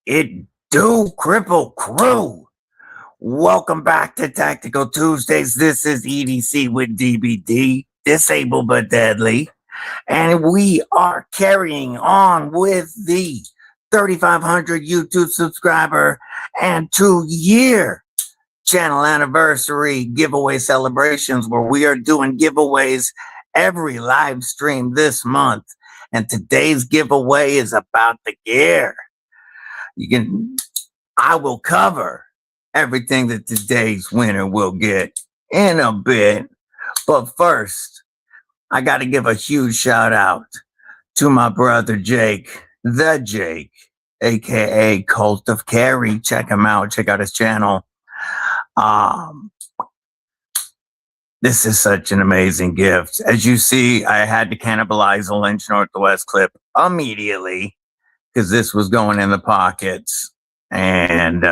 It do, Kripple Krew. Welcome back to Tactical Tuesdays. This is EDC with DBD, disabled but deadly. And we are carrying on with the 3,500 YouTube subscriber and 2-year channel anniversary giveaway celebrations, where we are doing giveaways every live stream this month. And today's giveaway is about the gear. I will cover everything that today's winner will get in a bit. But first, I got to give a huge shout out to my brother Jake, aka Cult of Carry. Check him out. Check out his channel. This is such an amazing gift. As you see, I had to cannibalize a Lynch Northwest clip immediately, because this was going in the pockets, and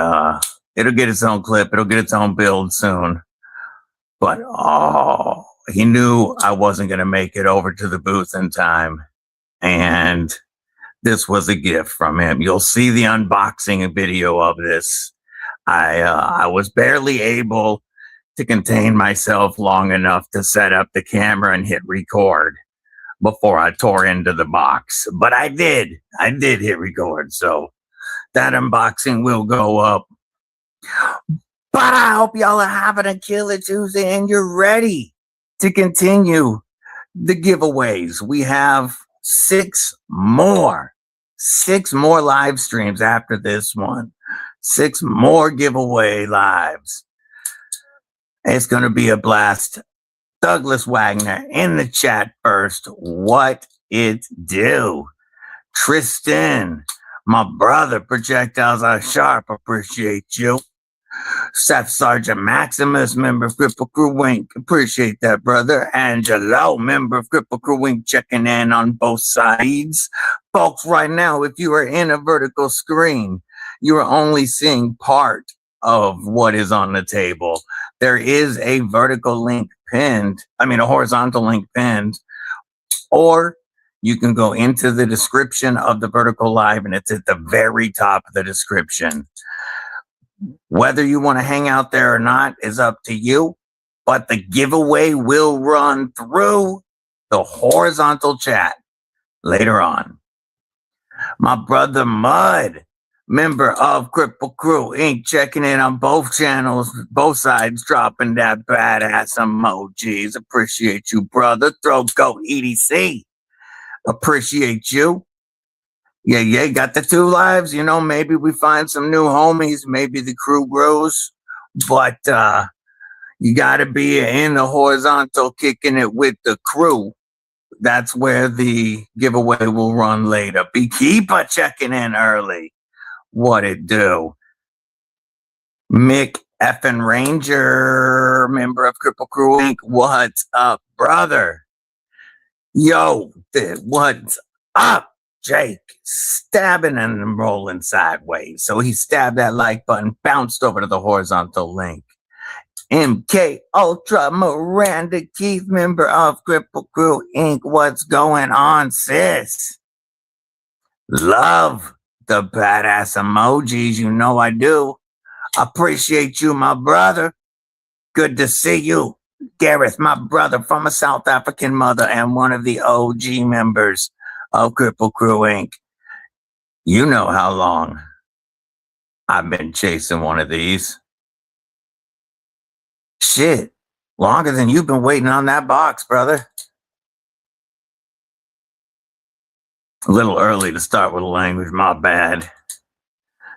it'll get its own clip. It'll get its own build soon. But he knew I wasn't going to make it over to the booth in time, and this was a gift from him. You'll see the unboxing video of this. I was barely able to contain myself long enough to set up the camera and hit record before I tore into the box. But I did hit record. So that unboxing will go up. But I hope y'all are having a killer Tuesday and you're ready to continue the giveaways. We have six more live streams after this one. 6 more giveaway lives. It's going to be a blast. Douglas Wagner in the chat first. What it do? Tristan, my brother, Projectiles Are Sharp, appreciate you. Staff Sergeant Maximus, member of Kripple Krew Inc., appreciate that, brother. Angelo, member of Kripple Krew Inc., checking in on both sides. Folks, right now, if you are in a vertical screen, you are only seeing part of what is on the table. There is a vertical link pinned, a horizontal link pinned, or you can go into the description of the vertical live, and it's at the very top of the description. Whether you want to hang out there or not is up to you, but the giveaway will run through the horizontal chat later on. My brother Mud, member of Kripple Krew Inc., checking in on both channels, both sides, dropping that badass emojis. Appreciate you, brother. Throat Goat EDC, appreciate you. Yeah, got the 2 lives. Maybe we find some new homies. Maybe the crew grows. But you got to be in the horizontal, kicking it with the crew. That's where the giveaway will run later. Beekeeper checking in early. What it do? Mick effing Ranger, member of Kripple Krew Inc. What's up, brother? Yo, what's up? Jake stabbing and rolling sideways. So he stabbed that like button, bounced over to the horizontal link. MK Ultra Miranda Keith, member of Kripple Krew Inc. What's going on, sis? Love the badass emojis. I do. Appreciate you, my brother. Good to see you. Gareth, my brother from a South African mother and one of the OG members of Kripple Krew Inc. You know how long I've been chasing one of these. Shit, longer than you've been waiting on that box, brother. A little early to start with the language, my bad.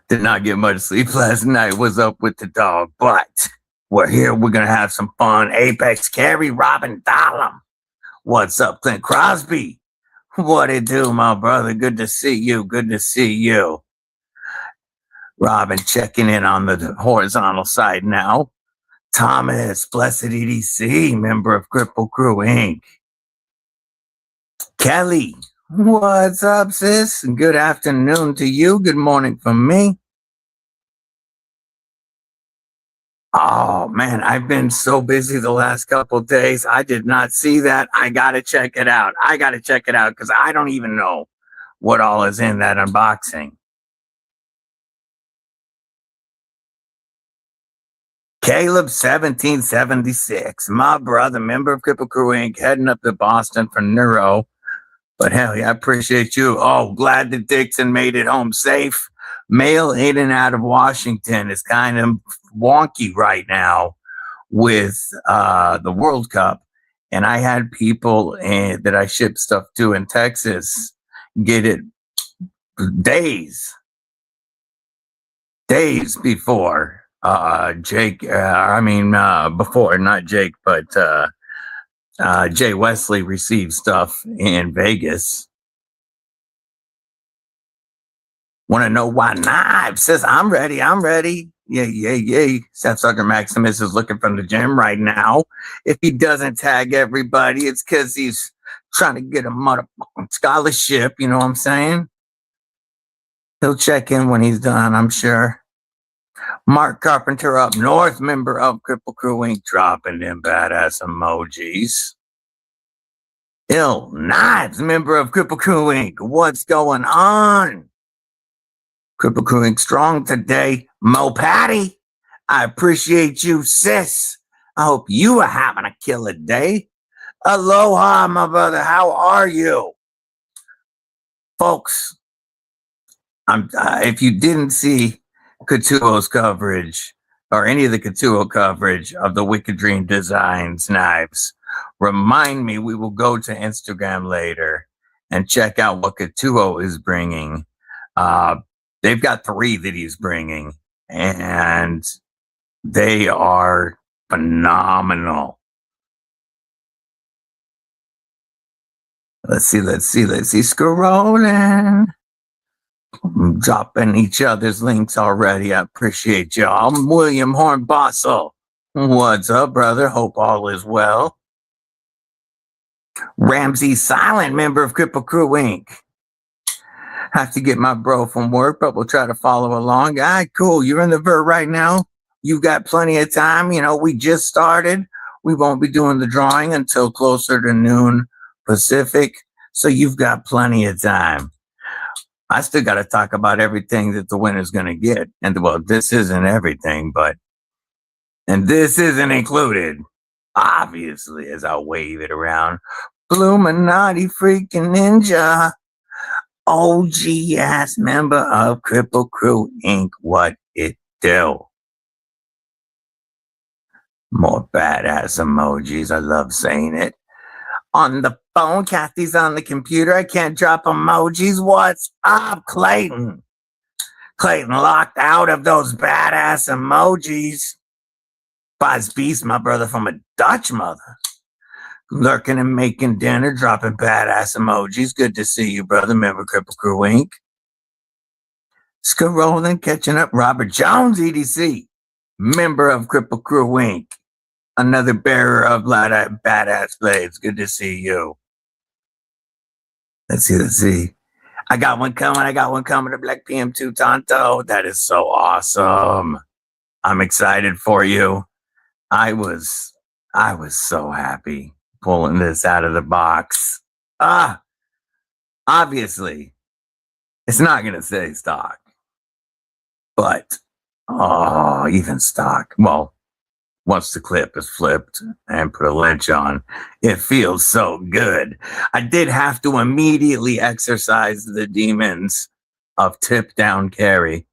Did not get much sleep last night, was up with the dog, but we're here, we're gonna have some fun. Apex Carry, Robin Dahlem. What's up, Clint Crosby? What it do, my brother? Good to see you. Good to see you. Robin checking in on the horizontal side now. Thomas, Blessed EDC, member of Kripple Krew Inc. Kelly, what's up, sis? And good afternoon to you. Good morning from me. Oh, man, I've been so busy the last couple of days. I did not see that. I got to check it out. Because I don't even know what all is in that unboxing. Caleb 1776, my brother, member of Kripple Krew Inc., heading up to Boston for Neuro. But hell yeah, I appreciate you. Oh, glad that Dixon made it home safe. Mail in and out of Washington is kind of wonky right now with the World Cup. And I had people that I shipped stuff to in Texas get it days before Jake. Before, not Jake, but Jay Wesley received stuff in Vegas. Want to know why Knives says, I'm ready. Yay. Seth Sucker Maximus is looking from the gym right now. If he doesn't tag everybody, it's because he's trying to get a motherfucking scholarship. You know what I'm saying? He'll check in when he's done, I'm sure. Mark Carpenter up north, member of Kripple Krew Inc., dropping them badass emojis. Ill Knives, member of Kripple Krew Inc., what's going on? Kripple Krew Inc. strong today. Mo Patty, I appreciate you, sis. I hope you are having a killer day. Aloha, my brother. How are you? Folks, if you didn't see Katsuo's coverage or any of the Katsuo coverage of the Wicked Dream Designs knives, remind me. We will go to Instagram later and check out what Katsuo is bringing. They've got 3 that he's bringing, and they are phenomenal. Let's see. Scrolling. I'm dropping each other's links already. I appreciate y'all. I'm William Hornbossel. What's up, brother? Hope all is well. Ramsey Silent, member of Kripple Krew Inc. Have to get my bro from work, but we'll try to follow along. All right, cool. You're in the VERT right now. You've got plenty of time. You know, we just started. We won't be doing the drawing until closer to noon Pacific. So you've got plenty of time. I still got to talk about everything that the winner's going to get. And well, this isn't everything, and this isn't included, obviously, as I wave it around. Illuminati freaking ninja. OG ass member of Kripple Krew Inc. What it do? More badass emojis. I love saying it. On the phone, Kathy's on the computer. I can't drop emojis. What's up, Clayton? Clayton locked out of those badass emojis. Buzz Beast, my brother from a Dutch mother. Lurking and making dinner, dropping badass emojis. Good to see you, brother. Member Kripple Krew Inc. Scrolling, catching up. Robert Jones, EDC. Member of Kripple Krew Inc. Another bearer of badass blades. Good to see you. Let's see. I got one coming. The Black PM2 Tonto. That is so awesome. I'm excited for you. I was so happy pulling this out of the box. Obviously, it's not going to say stock, but even stock. Well, once the clip is flipped and put a lens on, it feels so good. I did have to immediately exercise the demons of tip down carry.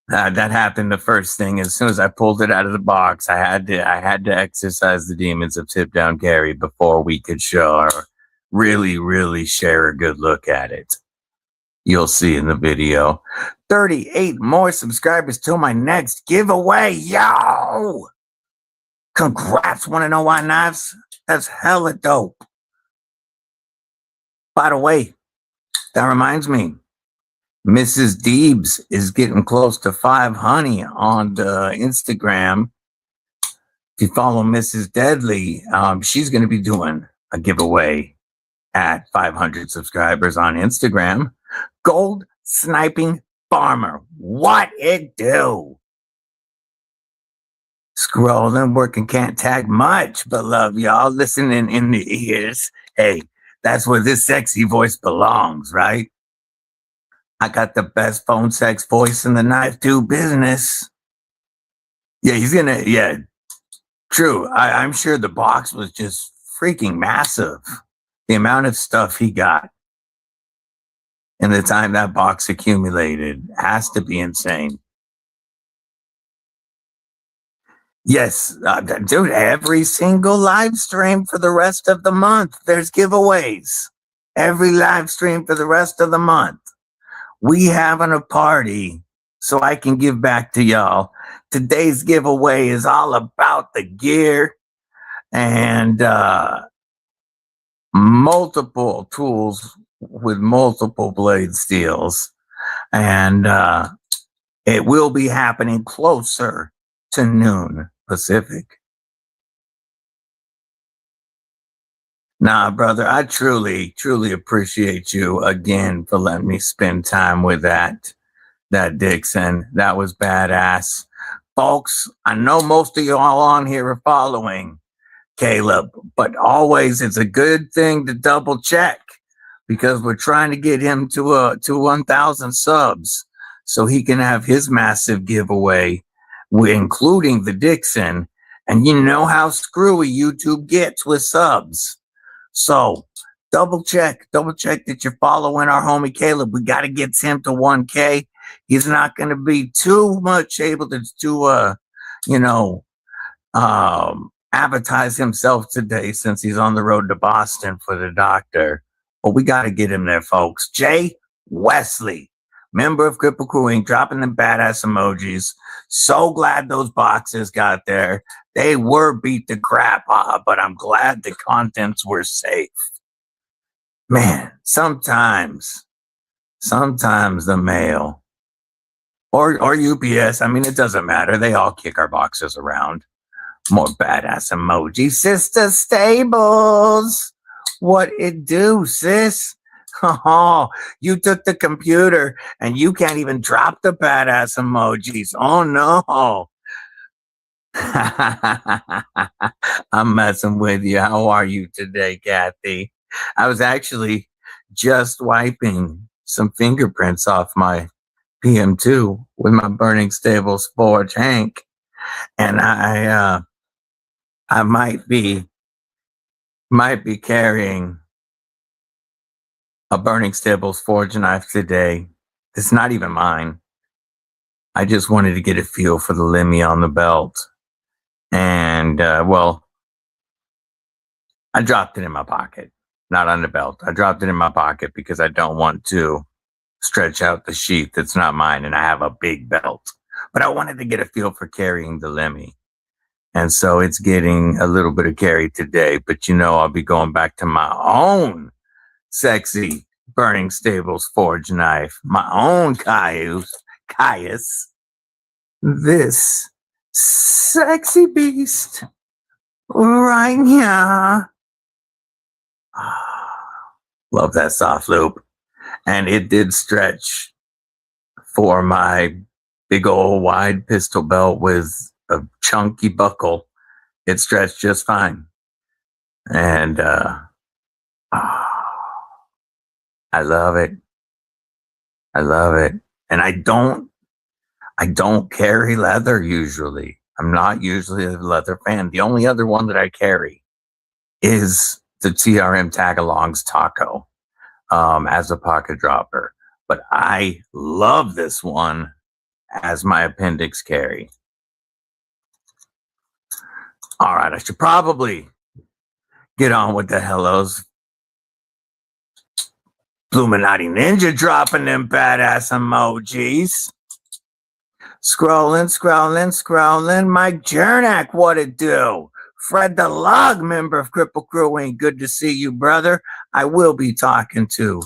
That happened the first thing. As soon as I pulled it out of the box, I had to exercise the demons of tip down carry before we could show or really share a good look at it. You'll see in the video. 38 more subscribers till my next giveaway. Yo! Congrats, want to know why knives? That's hella dope. By the way, that reminds me. Mrs. Deebs is getting close to 500 on the Instagram. If you follow Mrs. Deadly, she's going to be doing a giveaway at 500 subscribers on Instagram. Gold Sniping Farmer. What it do? Scrolling, working, can't tag much, but love y'all listening in the ears. Hey, that's where this sexy voice belongs, right? I got the best phone sex voice in the knife tube business. Yeah, he's gonna. Yeah, true. I'm sure the box was just freaking massive. The amount of stuff he got in the time that box accumulated has to be insane. Yes, dude, every single live stream for the rest of the month, there's giveaways. Every live stream for the rest of the month. We having a party so I can give back to y'all. Today's giveaway is all about the gear and multiple tools with multiple blade steels. And it will be happening closer to noon Pacific. Nah, brother, I truly, truly appreciate you again for letting me spend time with that Dixon. That was badass. Folks, I know most of y'all on here are following Caleb, but always it's a good thing to double check because we're trying to get him to 1,000 subs so he can have his massive giveaway, including the Dixon. And you know how screwy YouTube gets with subs. So double check that you're following our homie Caleb. We got to get him to 1K. He's not going to be too much able to advertise himself today since he's on the road to Boston for the doctor. But we got to get him there, folks. Jay Wesley, member of Kripple Krew Inc., dropping them badass emojis. So glad those boxes got there. They were beat the crap out, but I'm glad the contents were safe. Man, sometimes the mail or UPS, I mean, it doesn't matter. They all kick our boxes around. More badass emoji. Sister Stables, what it do, sis? Oh, you took the computer and you can't even drop the badass emojis. Oh no. I'm messing with you. How are you today, Kathy? I was actually just wiping some fingerprints off my PM2 with my Burning Stables Forge Hank. And I might be carrying a Burning Stables Forge knife today. It's not even mine. I just wanted to get a feel for the Lemmy on the belt. And, I dropped it in my pocket, not on the belt. I dropped it in my pocket because I don't want to stretch out the sheath. It's not mine, and I have a big belt. But I wanted to get a feel for carrying the Lemmy. And so it's getting a little bit of carry today. But, I'll be going back to my own sexy Burning Stables Forge knife, my own Caius. This sexy beast right here. Love that soft loop. And it did stretch for my big old wide pistol belt with a chunky buckle. It stretched just fine. And I love it. I love it. And I don't carry leather usually. I'm not usually a leather fan. The only other one that I carry is the TRM Tagalongs Taco as a pocket dropper. But I love this one as my appendix carry. All right, I should probably get on with the hellos. Illuminati Ninja dropping them badass emojis. Scrolling. Mike Jernak, what it do? Fred the Lug, member of Kripple Krew Inc. Good to see you, brother. I will be talking to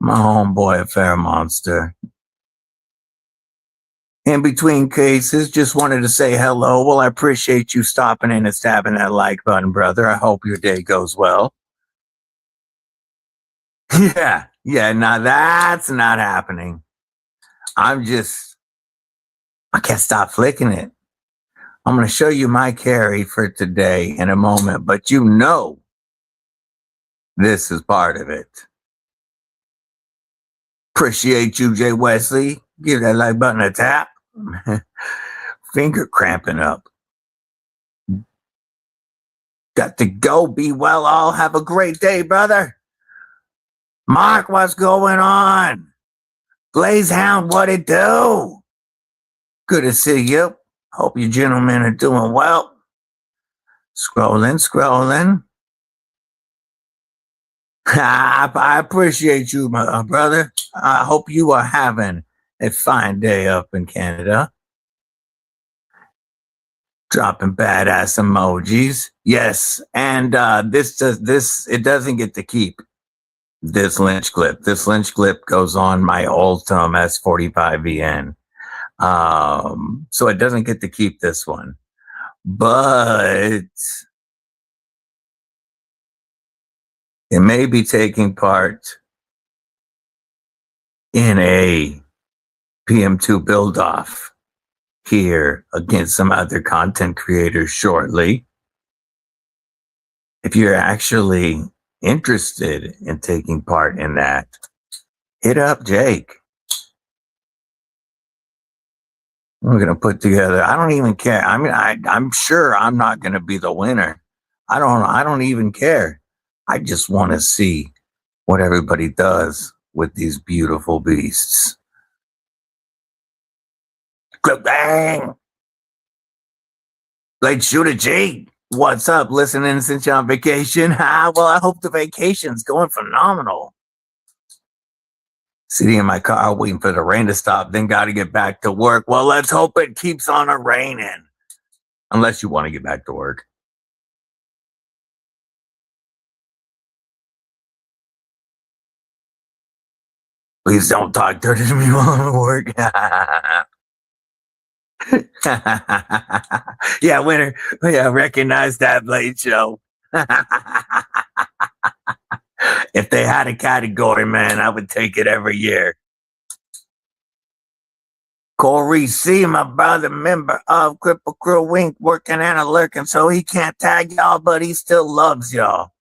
my homeboy Affair Monster. In between cases, just wanted to say hello. Well, I appreciate you stopping in and stabbing that like button, brother. I hope your day goes well. Yeah, now that's not happening. I can't stop flicking it. I'm going to show you my carry for today in a moment, but this is part of it. Appreciate you, Jay Wesley. Give that like button a tap. finger cramping up. Got to go. Be well all. Have a great day, brother. Mark, what's going on? Blazehound, what it do? Good to see you. Hope you gentlemen are doing well. Scrolling. I appreciate you, my brother. I hope you are having a fine day up in Canada. Dropping badass emojis. Yes, and it doesn't get to keep this lynch clip. This lynch clip goes on my Ultim S45VN. So it doesn't get to keep this one. But it may be taking part in a PM2 build-off here against some other content creators shortly. If you're actually interested in taking part in that, hit up Jake. We're going to put together, I don't even care. I mean, I'm sure I'm not going to be the winner. I don't even care. I just want to see what everybody does with these beautiful beasts. Bang! Like Shooter G, what's up? Listening since you're on vacation? Well, I hope the vacation's going phenomenal. Sitting in my car waiting for the rain to stop, then got to get back to work. Well, let's hope it keeps on raining. Unless you want to get back to work. Please don't talk dirty to me while I'm at work. Yeah, winner. Yeah, recognize that Blade Show. If they had a category, man, I would take it every year. Corey C, my brother, member of Kripple Krew Wink, working and a lurking, so he can't tag y'all, but he still loves y'all.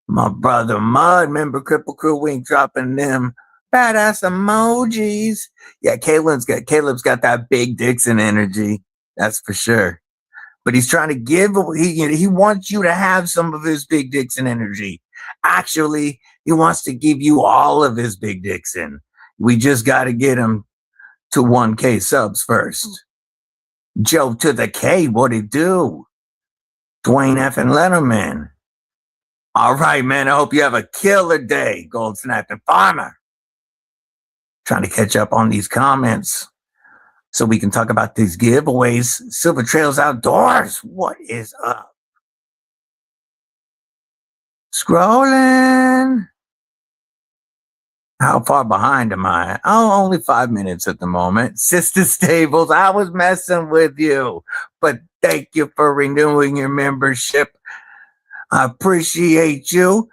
My brother Mud, member Kripple Krew Wink, dropping them badass emojis. Yeah, Caleb's got that big Dixon energy. That's for sure. But he's trying to give, he wants you to have some of his big Dixon energy. Actually, he wants to give you all of his big Dixon. We just got to get him to 1K subs first. Joe to the K, what it do? Dwayne F. and Letterman. All right, man, I hope you have a killer day, Gold Snapping Farmer. Trying to catch up on these comments so we can talk about these giveaways. Silver Trails Outdoors, what is up? Scrolling. How far behind am I? Oh, only 5 minutes at the moment. Sister Stables, I was messing with you, but thank you for renewing your membership. I appreciate you.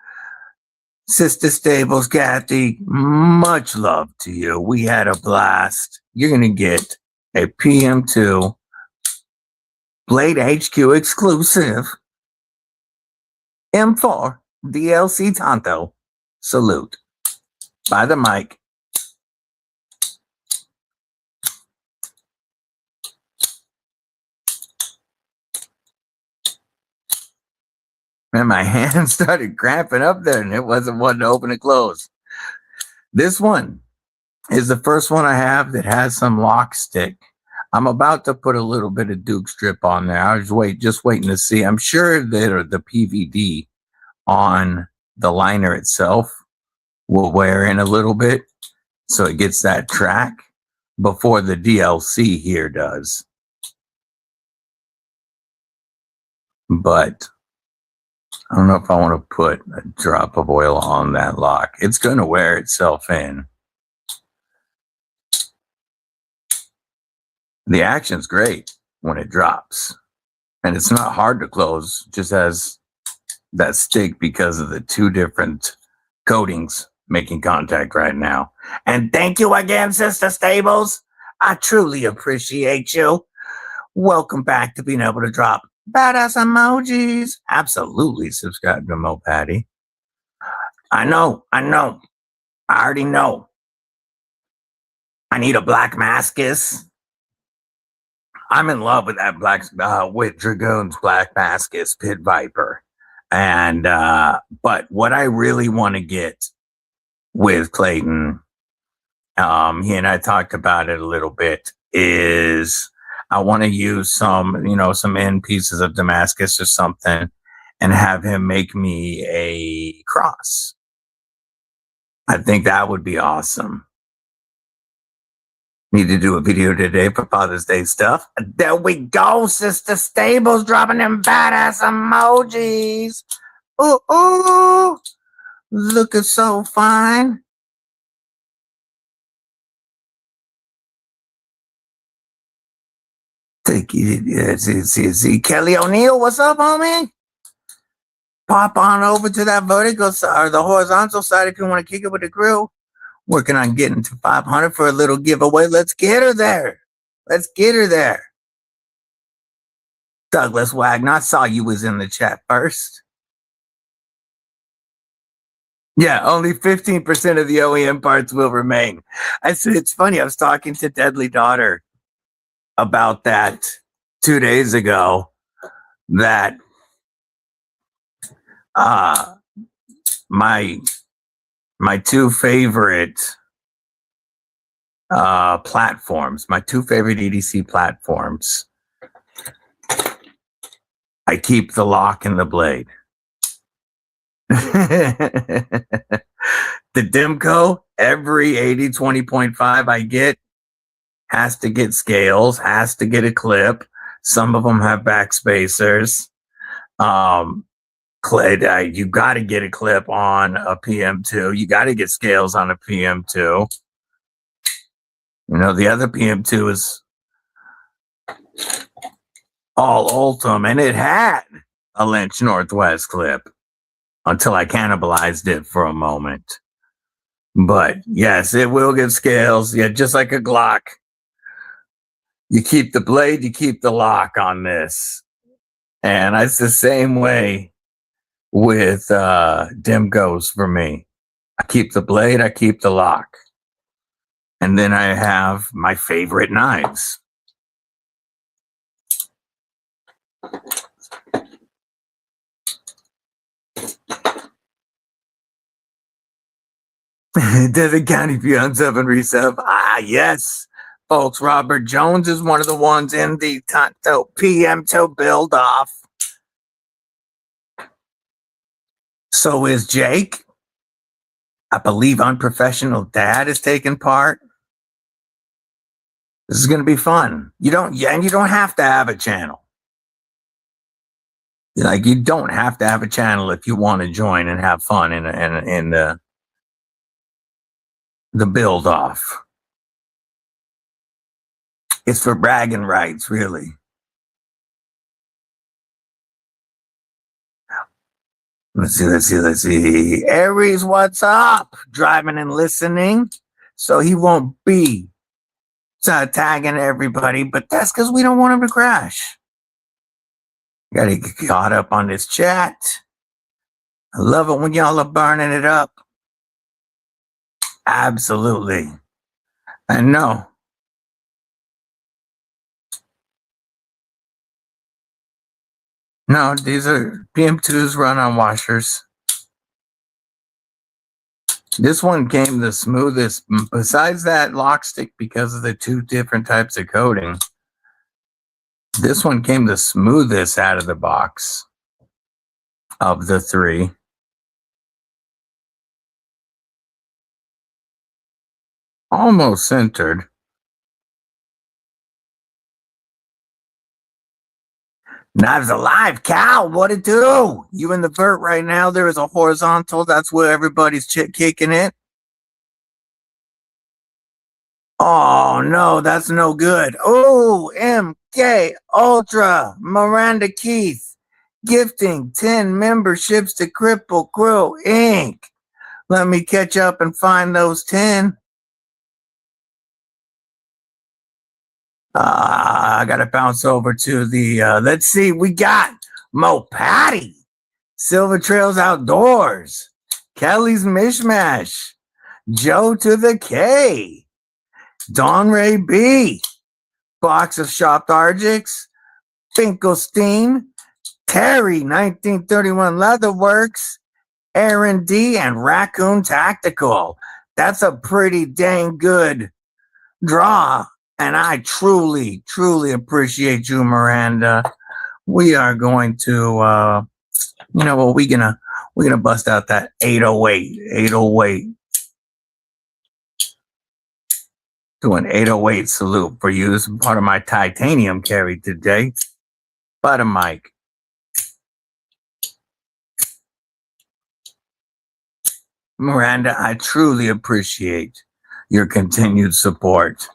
Sister Stables, Kathy, much love to you. We had a blast. You're going to get a PM2 Blade HQ exclusive M4 DLC Tonto salute by the mic. And my hand started cramping up there, and it wasn't one to open and close. This one is the first one I have that has some lock stick. I'm about to put a little bit of Duke strip on there. I was just waiting to see. I'm sure that the PVD on the liner itself will wear in a little bit, so it gets that track before the DLC here does. But I don't know if I want to put a drop of oil on that lock. It's going to wear itself in. The action's great when it drops. And it's not hard to close, just has that stick because of the two different coatings making contact right now. And thank you again, Sister Stables. I truly appreciate you. Welcome back to being able to drop badass emojis. Absolutely subscribe to Mo Patty. I know. I already know. I need a black mascus. I'm in love with that with Dragoon's Black Mascus Pit Viper. And, but what I really want to get with Clayton, he and I talked about it a little bit, is I want to use some end pieces of Damascus or something and have him make me a cross. I think that would be awesome. Need to do a video today for Father's Day stuff. There we go, Sister Stables dropping them badass emojis. Ooh, ooh, looking so fine. Thank you. See, Kelly O'Neill, what's up, homie? Pop on over to that vertical side or the horizontal side if you want to kick it with the crew. Working on getting to 500 for a little giveaway. Let's get her there. Let's get her there. Douglas Wagner, I saw you was in the chat first. Yeah, only 15% of the OEM parts will remain. I said, it's funny. I was talking to Deadly Daughter about that 2 days ago, that my two favorite platforms, my two favorite EDC platforms, I keep the lock and the blade. The Dimco, every 80/20.5 I get has to get scales, has to get a clip. Some of them have backspacers. You got to get a clip on a PM2. You got to get scales on a PM2. You know, the other PM2 is all Ultim, and it had a Lynch Northwest clip until I cannibalized it for a moment. But yes, it will get scales. Yeah, just like a Glock. You keep the blade, you keep the lock on this. And it's the same way with Dimcos for me. I keep the blade, I keep the lock. And then I have my favorite knives. Desert County Beyond 7 Resub. Ah, yes. Folks, Robert Jones is one of the ones in the Tonto PM2 build off. So is Jake. I believe Unprofessional Dad is taking part. This is going to be fun. You don't have to have a channel. Like, you don't have to have a channel if you want to join and have fun in the build off. It's for bragging rights, really. Let's see. Aries, what's up? Driving and listening. So he won't be tagging everybody, but that's because we don't want him to crash. Gotta get caught up on this chat. I love it when y'all are burning it up. Absolutely. I know. No, these are PM2s run on washers. This one came the smoothest, besides that lock stick, because of the two different types of coating. This one came the smoothest out of the box of the three. Almost centered. Knives Alive, Cal, what it do? You in the vert right now? There is a horizontal. That's where everybody's kicking it. Oh, no, that's no good. Oh, MK Ultra, Miranda Keith, gifting 10 memberships to Kripple Krew, Inc. Let me catch up and find those 10. I got to bounce over to the, let's see, we got Mo Patty, Silver Trails Outdoors, Kelly's Mishmash, Joe to the K, Dawn Ray B, Box of Sharp Argics, Finkelstein, Terry 1931 Leatherworks, Aaron D, and Raccoon Tactical. That's a pretty dang good draw. And I truly, truly appreciate you, Miranda. We are going to, you know what, we're gonna bust out that 808. Do an 808 salute for you. This is part of my titanium carry today. Bottom mic. Miranda, I truly appreciate your continued support.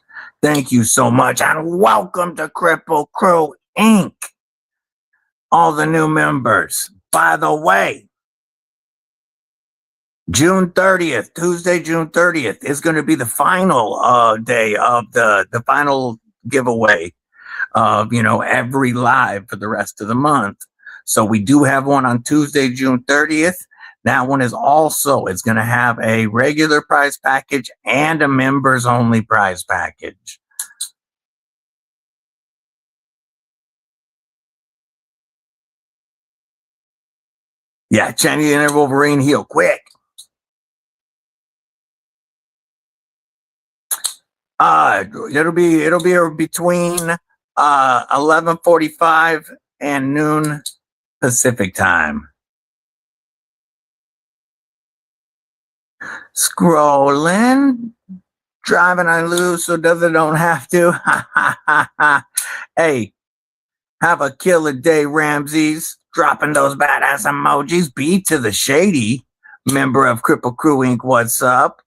Thank you so much, and welcome to Kripple Krew Inc. All the new members. By the way, June 30th, Tuesday, June 30th is going to be the final day of the final giveaway of, every live for the rest of the month. So we do have one on Tuesday, June 30th. That one is also, it's going to have a regular prize package and a members only prize package. Yeah, Chinese and Wolverine heal quick. It'll be between 11:45 and noon Pacific time. Scrolling, driving I lose, so does it don't have to. Hey, have a killer day, Ramses. Dropping those badass emojis. B to the Shady, member of Kripple Krew Inc. What's up?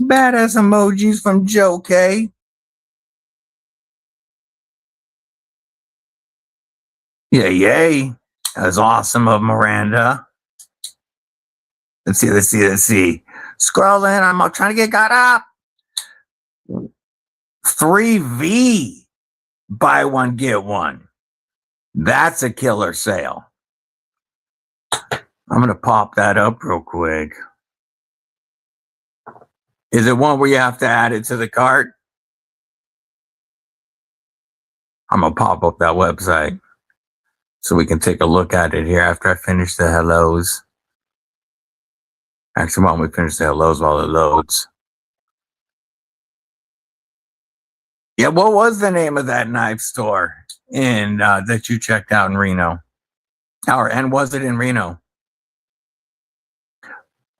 Badass emojis from Joe K. Yay. That was awesome of Miranda. Let's see. Scrolling, I'm trying to get caught up. 3V, buy one, get one. That's a killer sale. I'm going to pop that up real quick. Is it one where you have to add it to the cart? I'm going to pop up that website so we can take a look at it here after I finish the hellos. Actually, why don't we finish the hellos while it loads? Yeah, what was the name of that knife store in that you checked out in Reno? And was it in Reno?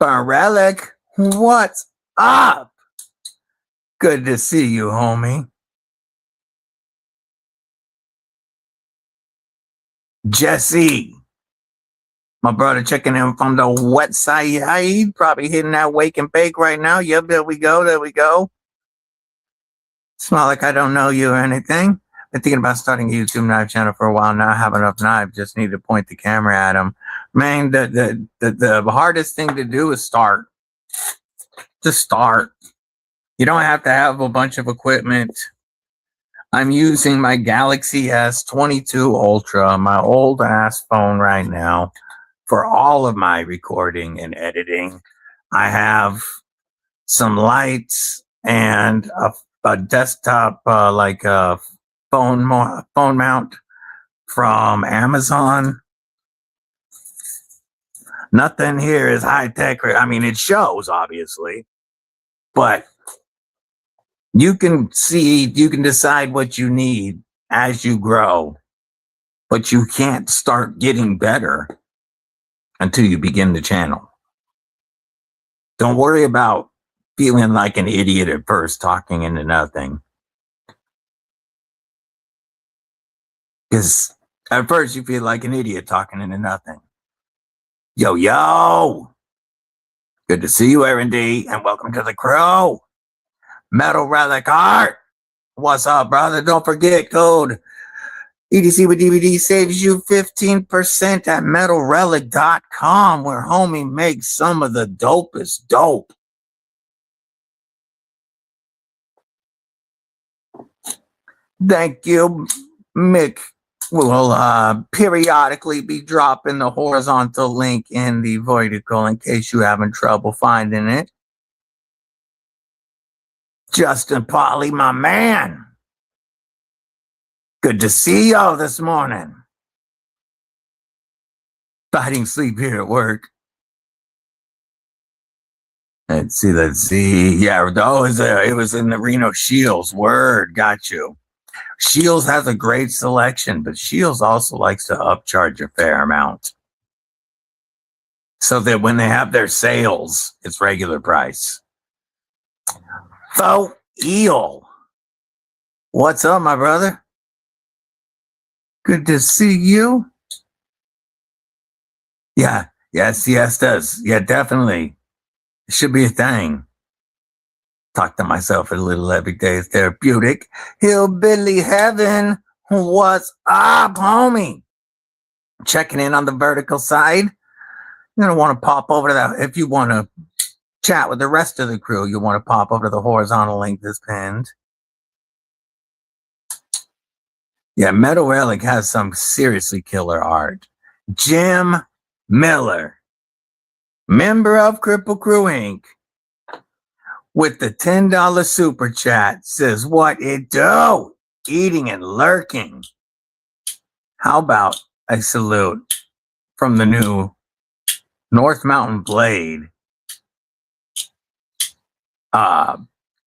Barelic, what's up? Good to see you, homie. Jesse, my brother checking in from the wet side. Probably hitting that wake and bake right now. Yep, there we go. It's not like I don't know you or anything. Been thinking about starting a YouTube knife channel for a while now. I have enough knives, just need to point the camera at them. Man, the hardest thing to do is start. Just start. You don't have to have a bunch of equipment. I'm using my Galaxy S22 Ultra, my old ass phone right now, for all of my recording and editing. I have some lights and a desktop, like a phone mount from Amazon. Nothing here is high tech. I mean, it shows, obviously, but you can decide what you need as you grow, but you can't start getting better until you begin the channel. Don't worry about feeling like an idiot at first, talking into nothing. Because at first you feel like an idiot talking into nothing. Yo. Good to see you, Aaron D, and welcome to the crew. Metal Relic Art. What's up, brother? Don't forget, code EDC with DVD saves you 15% at metalrelic.com, where homie makes some of the dopest dope. Thank you, Mick. Will periodically be dropping the horizontal link in the vertical in case you're having trouble finding it. Justin Polly, my man. Good to see y'all this morning. Fighting sleep here at work. Let's see. Yeah, it was in the Reno Shields. Word, got you. Shields has a great selection, but Shields also likes to upcharge a fair amount. So that when they have their sales, it's regular price. So, Eel. What's up, my brother? Good to see you. Yeah, yes, does. Yeah, definitely. It should be a thing. Talk to myself a little every day is therapeutic. Hillbilly heaven. What's up, homie? Checking in on the vertical side. You're going to want to pop over to that. If you want to chat with the rest of the crew, you want to pop over to the horizontal link that's pinned. Yeah, Metal Relic has some seriously killer art. Jim Miller, member of Kripple Krew Inc., with the $10 super chat, says, what it do? Eating and lurking. How about a salute from the new North Mountain Blade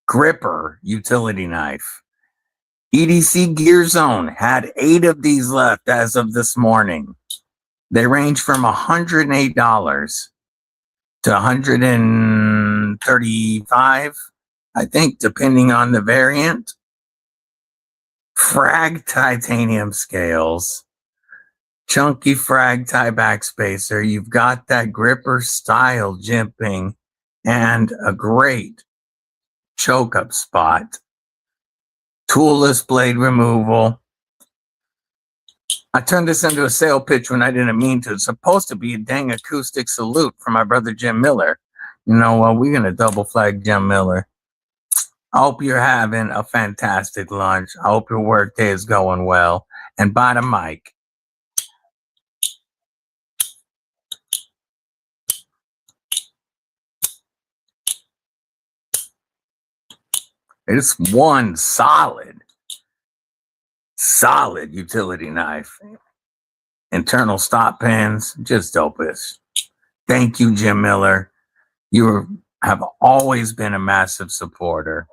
gripper utility knife. EDC Gear Zone had 8 of these left as of this morning. They range from $108 to $135, I think, depending on the variant. Frag titanium scales, chunky frag tie backspacer. You've got that gripper style jimping and a great choke up spot. Toolless blade removal. I turned this into a sale pitch when I didn't mean to. It's supposed to be a dang acoustic salute from my brother Jim Miller. You know what? We're going to double flag Jim Miller. I hope you're having a fantastic lunch. I hope your work day is going well. And by the mic. It's one solid utility knife. Internal stop pins, just dopest. Thank you, Jim Miller. You have always been a massive supporter.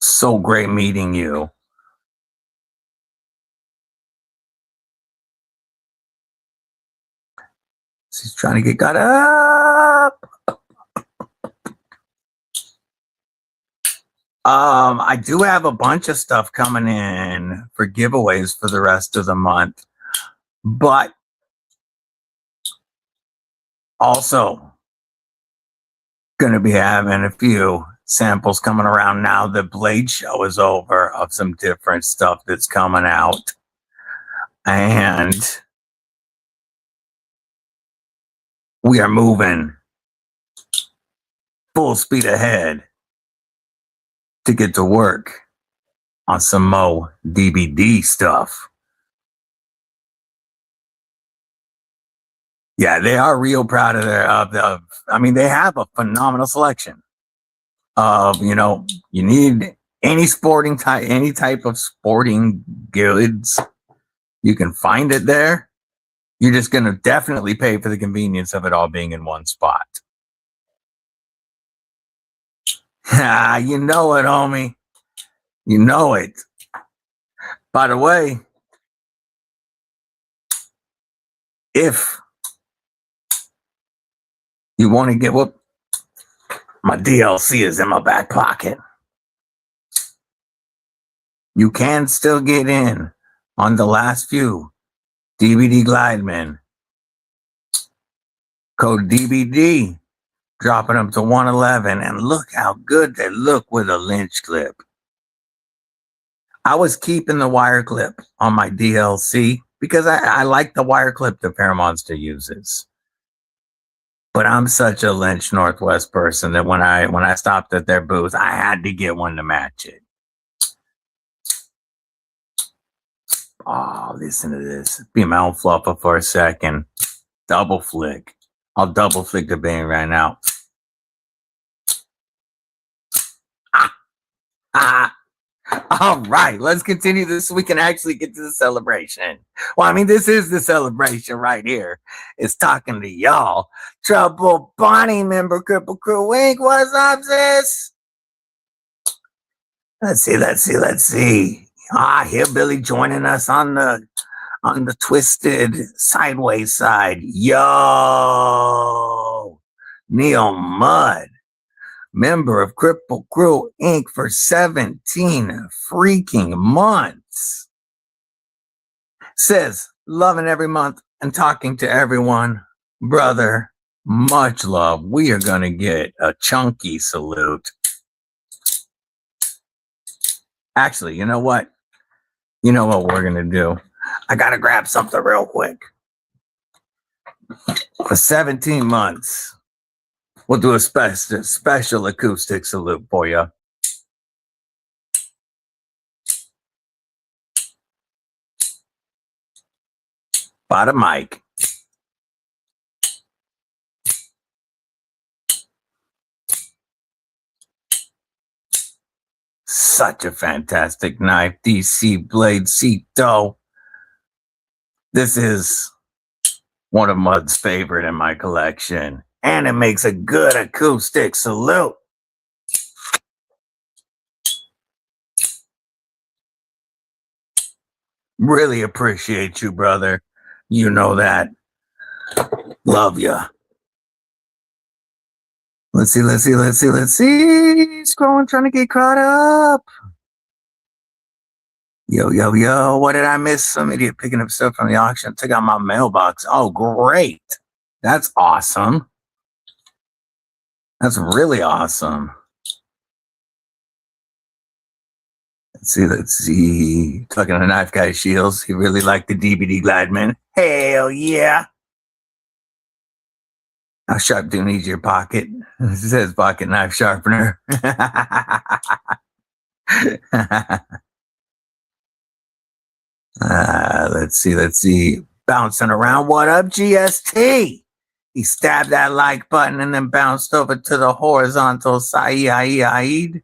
So great meeting you. She's trying to get got up. I do have a bunch of stuff coming in for giveaways for the rest of the month, but also going to be having a few samples coming around now the Blade Show is over of some different stuff that's coming out. And we are moving full speed ahead to get to work on some more DBD stuff. Yeah, they are real proud of they have a phenomenal selection of, you need any type of sporting goods. You can find it there. You're just going to definitely pay for the convenience of it all being in one spot. You know it, homie. You know it. By the way, if you want to get what my DLC is in my back pocket, you can still get in on the last few DVD Glidemen. Code DBD, dropping them to 111, and look how good they look with a lynch clip. I was keeping the wire clip on my DLC because I like the wire clip that Paramount uses. But I'm such a Lynch Northwest person that when I stopped at their booth, I had to get one to match it. Oh, listen to this. Be my own fluffer for a second. Double flick. I'll double flick the band right now. All right, let's continue this so we can actually get to the celebration. Well, I mean, this is the celebration right here. It's talking to y'all. Trouble Bonnie, member Kripple Krew Inc. What's up, sis? Let's see. Hillbilly joining us on the twisted sideways side. Yo, Neil Mudd, member of Kripple Krew Inc. for 17 freaking months. Says, loving every month and talking to everyone. Brother, much love. We are going to get a chunky salute. Actually, you know what? You know what we're going to do? I got to grab something real quick. For 17 months, we'll do a special acoustic salute for you. By the mic. Such a fantastic knife. DC Blade Cito. This is one of Mudd's favorite in my collection. And it makes a good acoustic salute. Really appreciate you, brother. You know that. Love ya. Let's see. Scrolling, trying to get caught up. Yo. What did I miss? Some idiot picking up stuff from the auction. Took out my mailbox. Oh, great. That's awesome. That's really awesome. Let's see. Talking to Knife Guy Shields. He really liked the DBD Gladman. Hell yeah. How sharp do you need your pocket? It says pocket knife sharpener. Let's see. Bouncing around. What up, GST? He stabbed that like button and then bounced over to the horizontal side.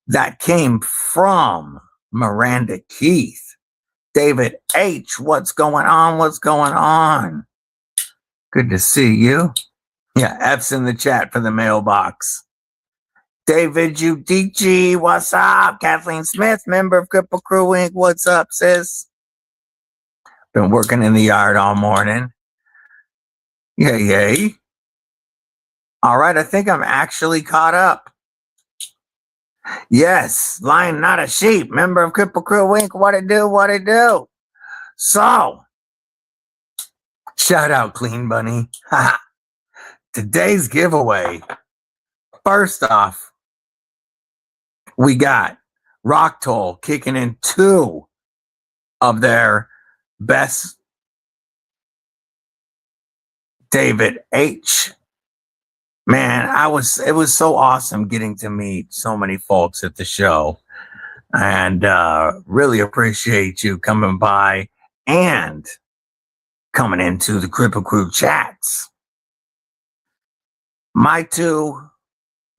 That came from Miranda Keith. David H. What's going on? Good to see you. Yeah, F's in the chat for the mailbox. David Judici, what's up? Kathleen Smith, member of Kripple Krew Inc. What's up, sis? Been working in the yard all morning. Yay. All right, I think I'm actually caught up. Yes, Lion Not a Sheep, member of Kripple Krew Inc. What it do? So, shout out Clean Bunny. Today's giveaway. First off, we got Rocktol kicking in 2 of their best David H. Man, it was so awesome getting to meet so many folks at the show, and really appreciate you coming by and coming into the Kripple Krew chats. My 2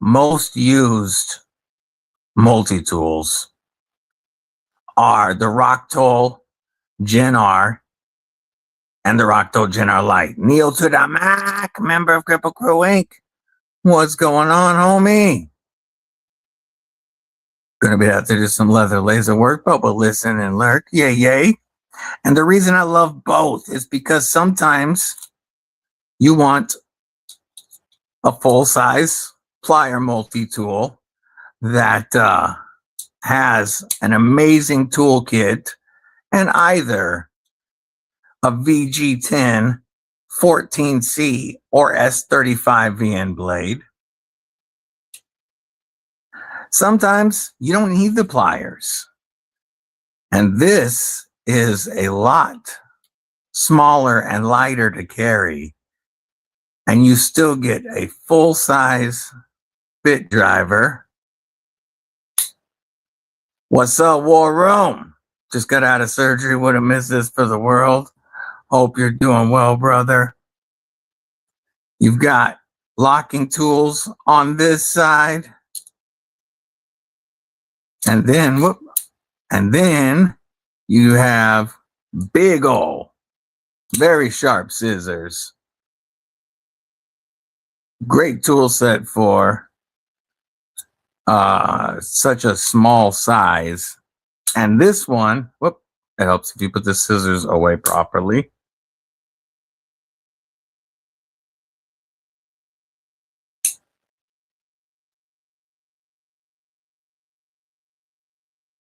most used multi-tools are the Rocktol Gen R and the Rocktol Gen R Lite. Neil to the Mac, member of Kripple Krew Inc. What's going on, homie? Gonna be out there do some leather laser work, but we'll listen and lurk. Yay. And the reason I love both is because sometimes you want a full-size plier multi-tool that has an amazing toolkit and either a VG10 14C or S35 VN blade. Sometimes you don't need the pliers. And this is a lot smaller and lighter to carry. And you still get a full-size bit driver. What's up, War Room? Just got out of surgery. Would have missed this for the world. Hope you're doing well, brother. You've got locking tools on this side. And then, whoop, and then you have big ol', very sharp scissors. Great tool set for such a small size. And this one, whoop, it helps if you put the scissors away properly.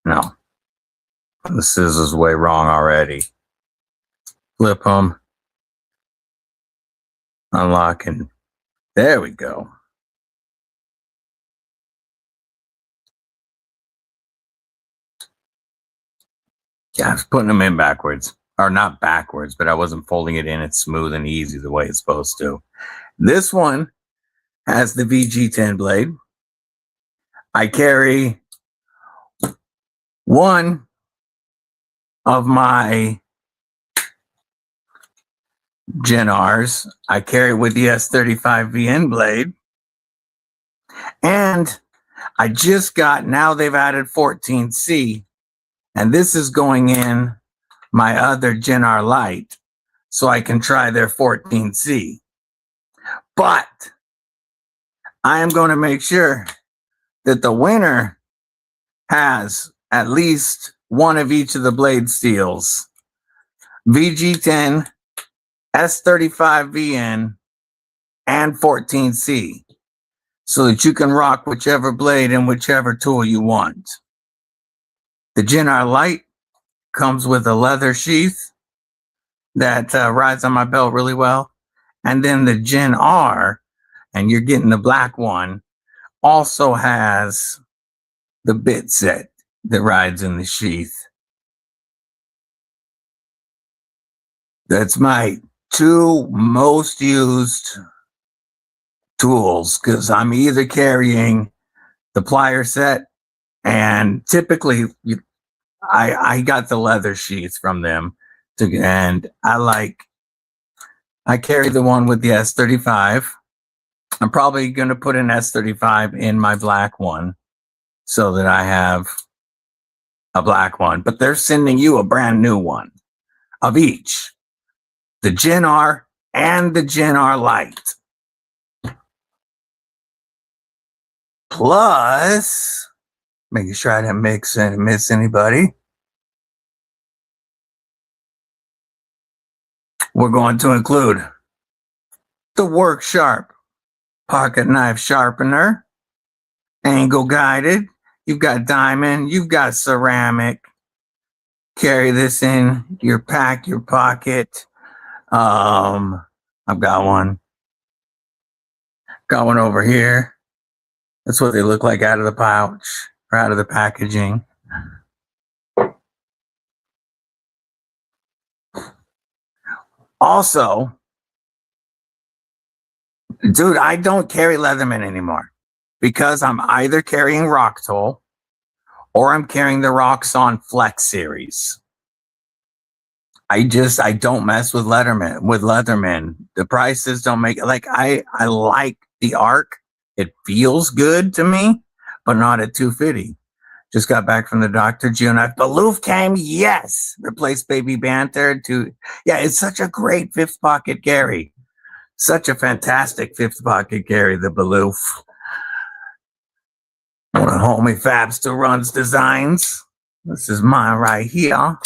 No, the scissors way wrong already. Flip them, unlock, and there we go. Yeah, I was putting them in backwards, or not backwards, but I wasn't folding it in. It's smooth and easy the way it's supposed to. This one has the VG10 blade. I carry one of my Gen Rs. I carry it with the S35VN blade. And I just got, now they've added 14C. And this is going in my other Gen R Lite, so I can try their 14C. But I am going to make sure that the winner has at least one of each of the blade steels. VG10, S35VN, and 14C. So that you can rock whichever blade and whichever tool you want. The Gen R Lite comes with a leather sheath that rides on my belt really well. And then the Gen R, and you're getting the black one, also has the bit set that rides in the sheath. That's my two most used tools, because I'm either carrying the plier set, and typically I got the leather sheath from them, and I carry the one with the S35. I'm probably going to put an S35 in my black one so that I have a black one, but they're sending you a brand new one of each, the Gen R and the Gen R Lite. Plus, making sure I didn't miss anybody, we're going to include the Work Sharp pocket knife sharpener, angle guided. You've got diamond, you've got ceramic. Carry this in your pack, your pocket. I've got one. Got one over here. That's what they look like out of the pouch or out of the packaging. Also, dude, I don't carry Leatherman anymore because I'm either carrying Rocktol or I'm carrying the Roxxon Flex series. I don't mess with Leatherman. The prices don't make it. Like, I like the Arc. It feels good to me, but not at $250. Just got back from the doctor. June. Baloof came, yes. Replaced Baby Banter to, yeah, it's such a great fifth pocket carry. Such a fantastic fifth pocket carry, the Baloof. One of homie Fab still runs designs. This is mine right here.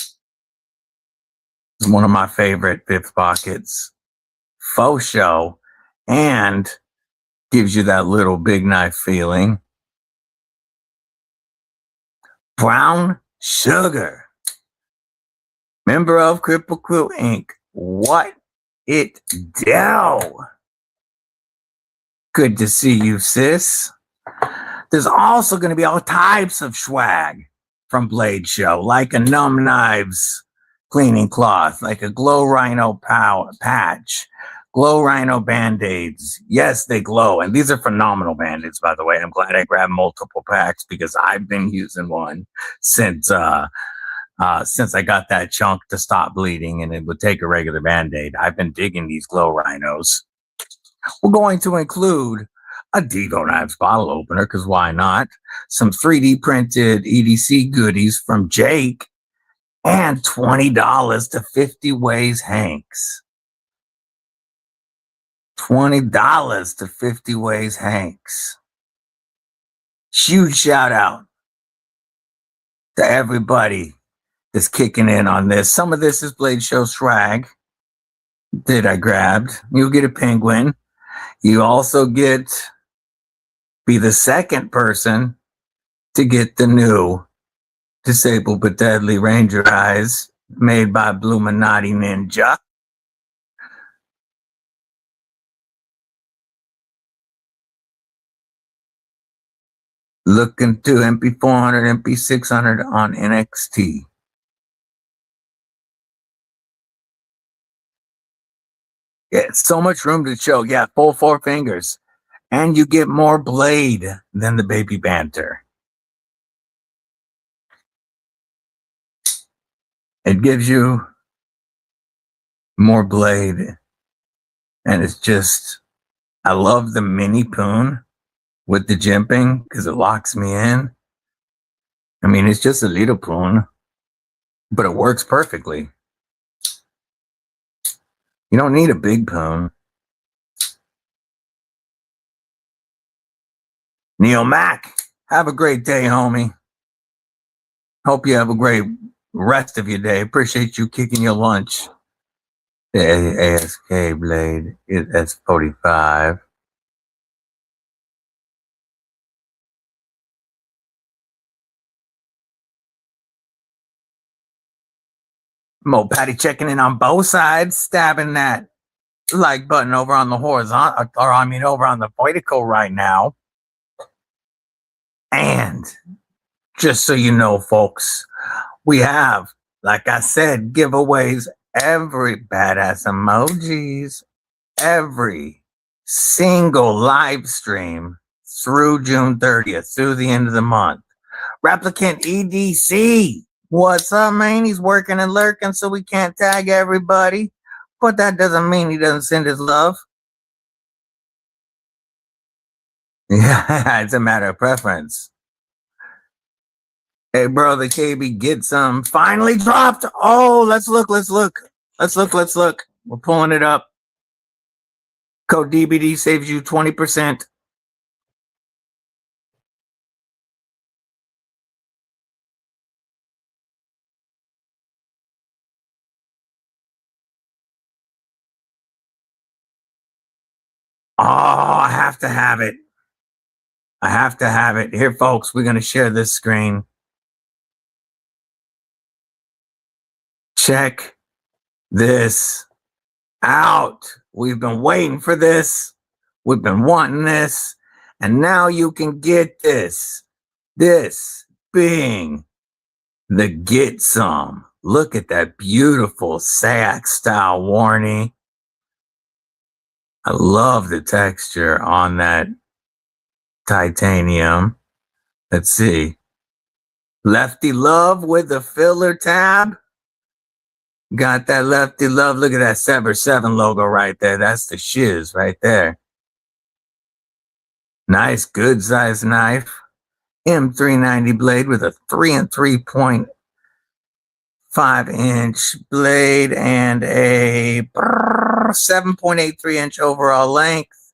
It's one of my favorite fifth pockets. Faux show, and gives you that little big knife feeling. Brown Sugar, member of Kripple Krew Inc. What it do? Good to see you, sis. There's also going to be all types of swag from Blade Show, like a Numb Knives cleaning cloth, like a Glow Rhino patch, Glow Rhino Band-Aids. Yes, they glow. And these are phenomenal Band-Aids, by the way. I'm glad I grabbed multiple packs because I've been using one since I got that chunk to stop bleeding, and it would take a regular Band-Aid. I've been digging these Glow Rhinos. We're going to include a Devo Knives bottle opener, because why not? Some 3D printed EDC goodies from Jake, and $20 to 50 Ways Hanks. $20 to 50 Ways Hanks. Huge shout out to everybody that's kicking in on this. Some of this is Blade Show swag that I grabbed. You'll get a penguin. You also be the second person to get the new Disabled but Deadly Ranger Eyes made by Bluminati Ninja. Looking to MP400, MP600 on NXT. Yeah, so much room to show. Yeah, full 4 fingers. And you get more blade than the Baby Banter. It gives you more blade. And it's just, I love the mini poon with the jimping because it locks me in. I mean, it's just a little poon, but it works perfectly. You don't need a big poon. Neil Mack, have a great day, homie. Hope you have a great rest of your day. Appreciate you kicking your lunch. The ASK blade is S45. Mo Patty checking in on both sides, stabbing that like button over on the horizontal, or I mean over on the vertical right now. And just so you know, folks, we have, like I said, giveaways every badass emojis, every single live stream through June 30th, through the end of the month. Replicant EDC. What's up, man? He's working and lurking, so we can't tag everybody. But that doesn't mean he doesn't send his love. Yeah, it's a matter of preference. Hey, bro, the KB get some. Finally dropped. Oh, let's look. We're pulling it up. Code DBD saves you 20%. Oh, I have to have it. Here, folks, we're going to share this screen. Check this out. We've been waiting for this. We've been wanting this. And now you can get this. This being the Get Some. Look at that beautiful SAC style warning. I love the texture on that titanium. Let's see. Lefty Love with the filler tab. Got that Lefty Love. Look at that Sever 7 logo right there. That's the shiz right there. Nice, good size knife. M390 blade with a 3 and 3.5-inch blade and a 7.83-inch overall length.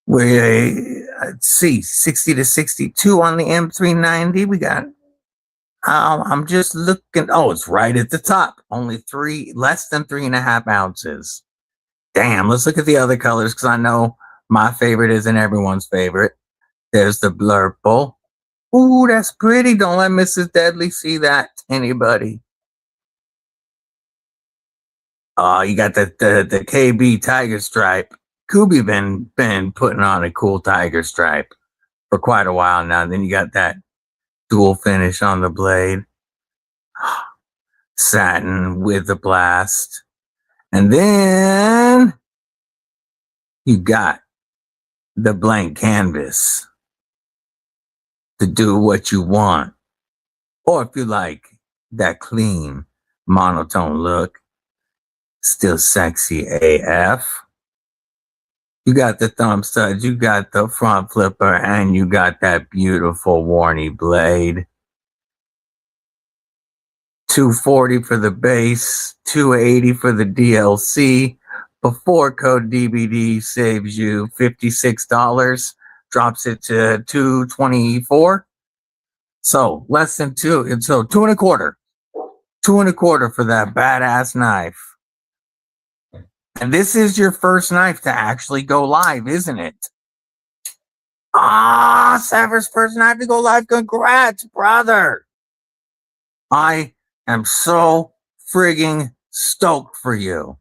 Let's see, 60 to 62 on the M390. We got, I'm just looking. Oh, it's right at the top. Only less than 3.5 ounces. Damn, let's look at the other colors because I know my favorite isn't everyone's favorite. There's the Blurple. Ooh, that's pretty. Don't let Mrs. Deadly see that. Anybody. You got the KB Tiger Stripe. Kubi been putting on a cool tiger stripe for quite a while now. Then you got that dual finish on the blade. Satin with the blast. And then you got the blank canvas to do what you want. Or if you like that clean monotone look, still sexy AF. You got the thumb studs, you got the front flipper, and you got that beautiful Warney blade. $240 for the base, $280 for the DLC. Before code DBD saves you $56, drops it to $224. So less than two. So two and a quarter for that badass knife. And this is your first knife to actually go live, isn't it? Sever's first knife to go live. Congrats, brother. I am so frigging stoked for you.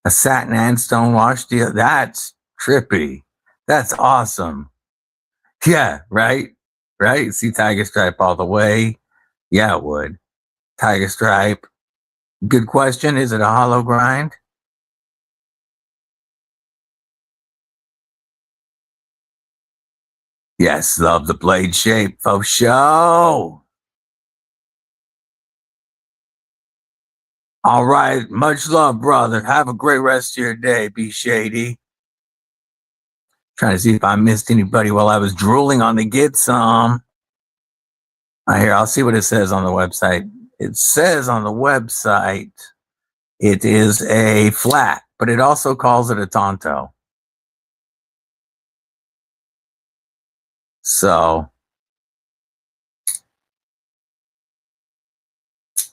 A satin and stonewash deal. That's trippy. That's awesome. Yeah, right? Right? See Tiger Stripe all the way? Yeah, it would. Tiger Stripe. Good question. Is it a hollow grind? Yes, love the blade shape. For show. All right. Much love, brother. Have a great rest of your day. Be shady. Trying to see if I missed anybody while I was drooling on the get some. Here, I'll see what it says on the website. It says on the website it is a flat, but it also calls it a Tonto. So,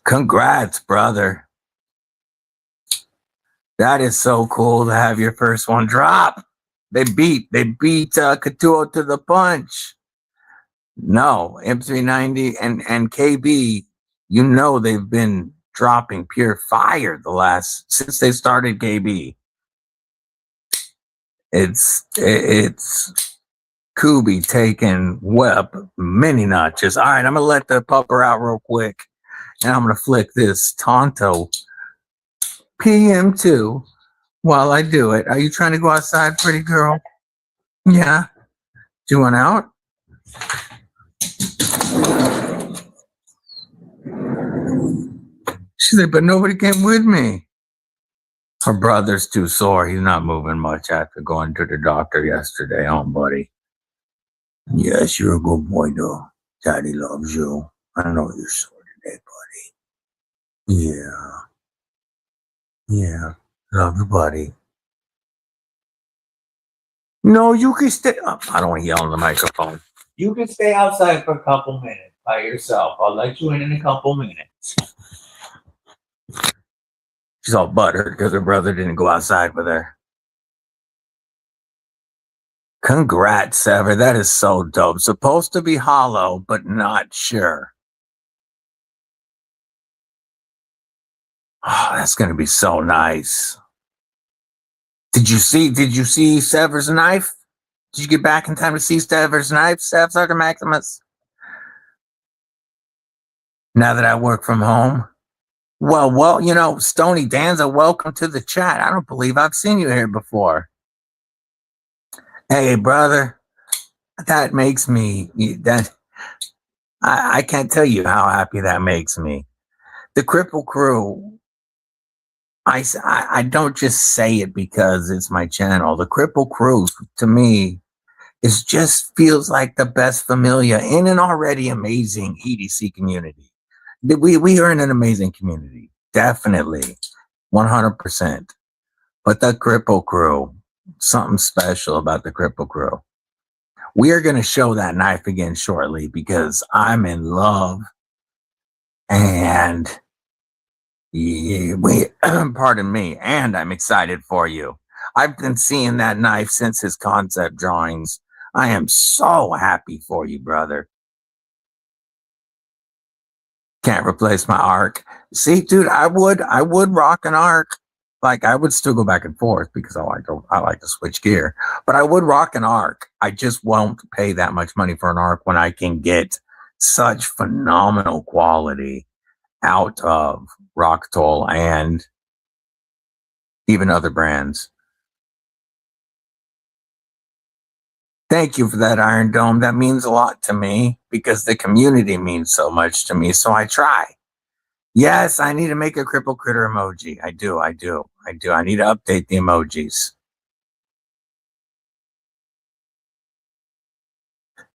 congrats, brother. That is so cool to have your first one drop. They beat Katuo to the punch. No, M390 and KB, you know they've been dropping pure fire since they started KB. It's Kubi taking Web many notches. All right, I'm gonna let the pupper out real quick, and I'm gonna flick this Tonto PM2 while I do it. Are you trying to go outside, pretty girl? Yeah. Do you want out? She said, but nobody came with me. Her brother's too sore. He's not moving much after going to the doctor yesterday. Oh, buddy. Yes, you're a good boy, though. Daddy loves you. I know you're sore today, buddy. Yeah. Yeah. Love you, buddy. No, you can stay. Oh, I don't want to yell on the microphone. You can stay outside for a couple minutes by yourself. I'll let you in a couple minutes. She's all butthurt because her brother didn't go outside with her. Congrats, Sever. That is so dope. Supposed to be hollow, but not sure. Oh, that's going to be so nice. Did you see Sever's knife? Did you get back in time to see Sever's knife, Sergeant Maximus? Now that I work from home? Well, you know, Stony Danza, welcome to the chat. I don't believe I've seen you here before. Hey, brother, that makes me, I can't tell you how happy that makes me. The Kripple Krew, I don't just say it because it's my channel. The Kripple Krew, to me, just feels like the best familia in an already amazing EDC community. We are in an amazing community, definitely, 100%. But the Kripple Krew, something special about the Kripple Krew. We are going to show that knife again shortly because I'm in love, and pardon me, and I'm excited for you. I've been seeing that knife since his concept drawings. I am so happy for you, brother. Can't replace my arc. See, dude, I would rock an arc. Like, I would still go back and forth because I like to switch gear. But I would rock an arc. I just won't pay that much money for an arc when I can get such phenomenal quality out of Rocktol and even other brands. Thank you for that, Iron Dome. That means a lot to me because the community means so much to me. So I try. Yes, I need to make a cripple critter emoji. I do. I need to update the emojis.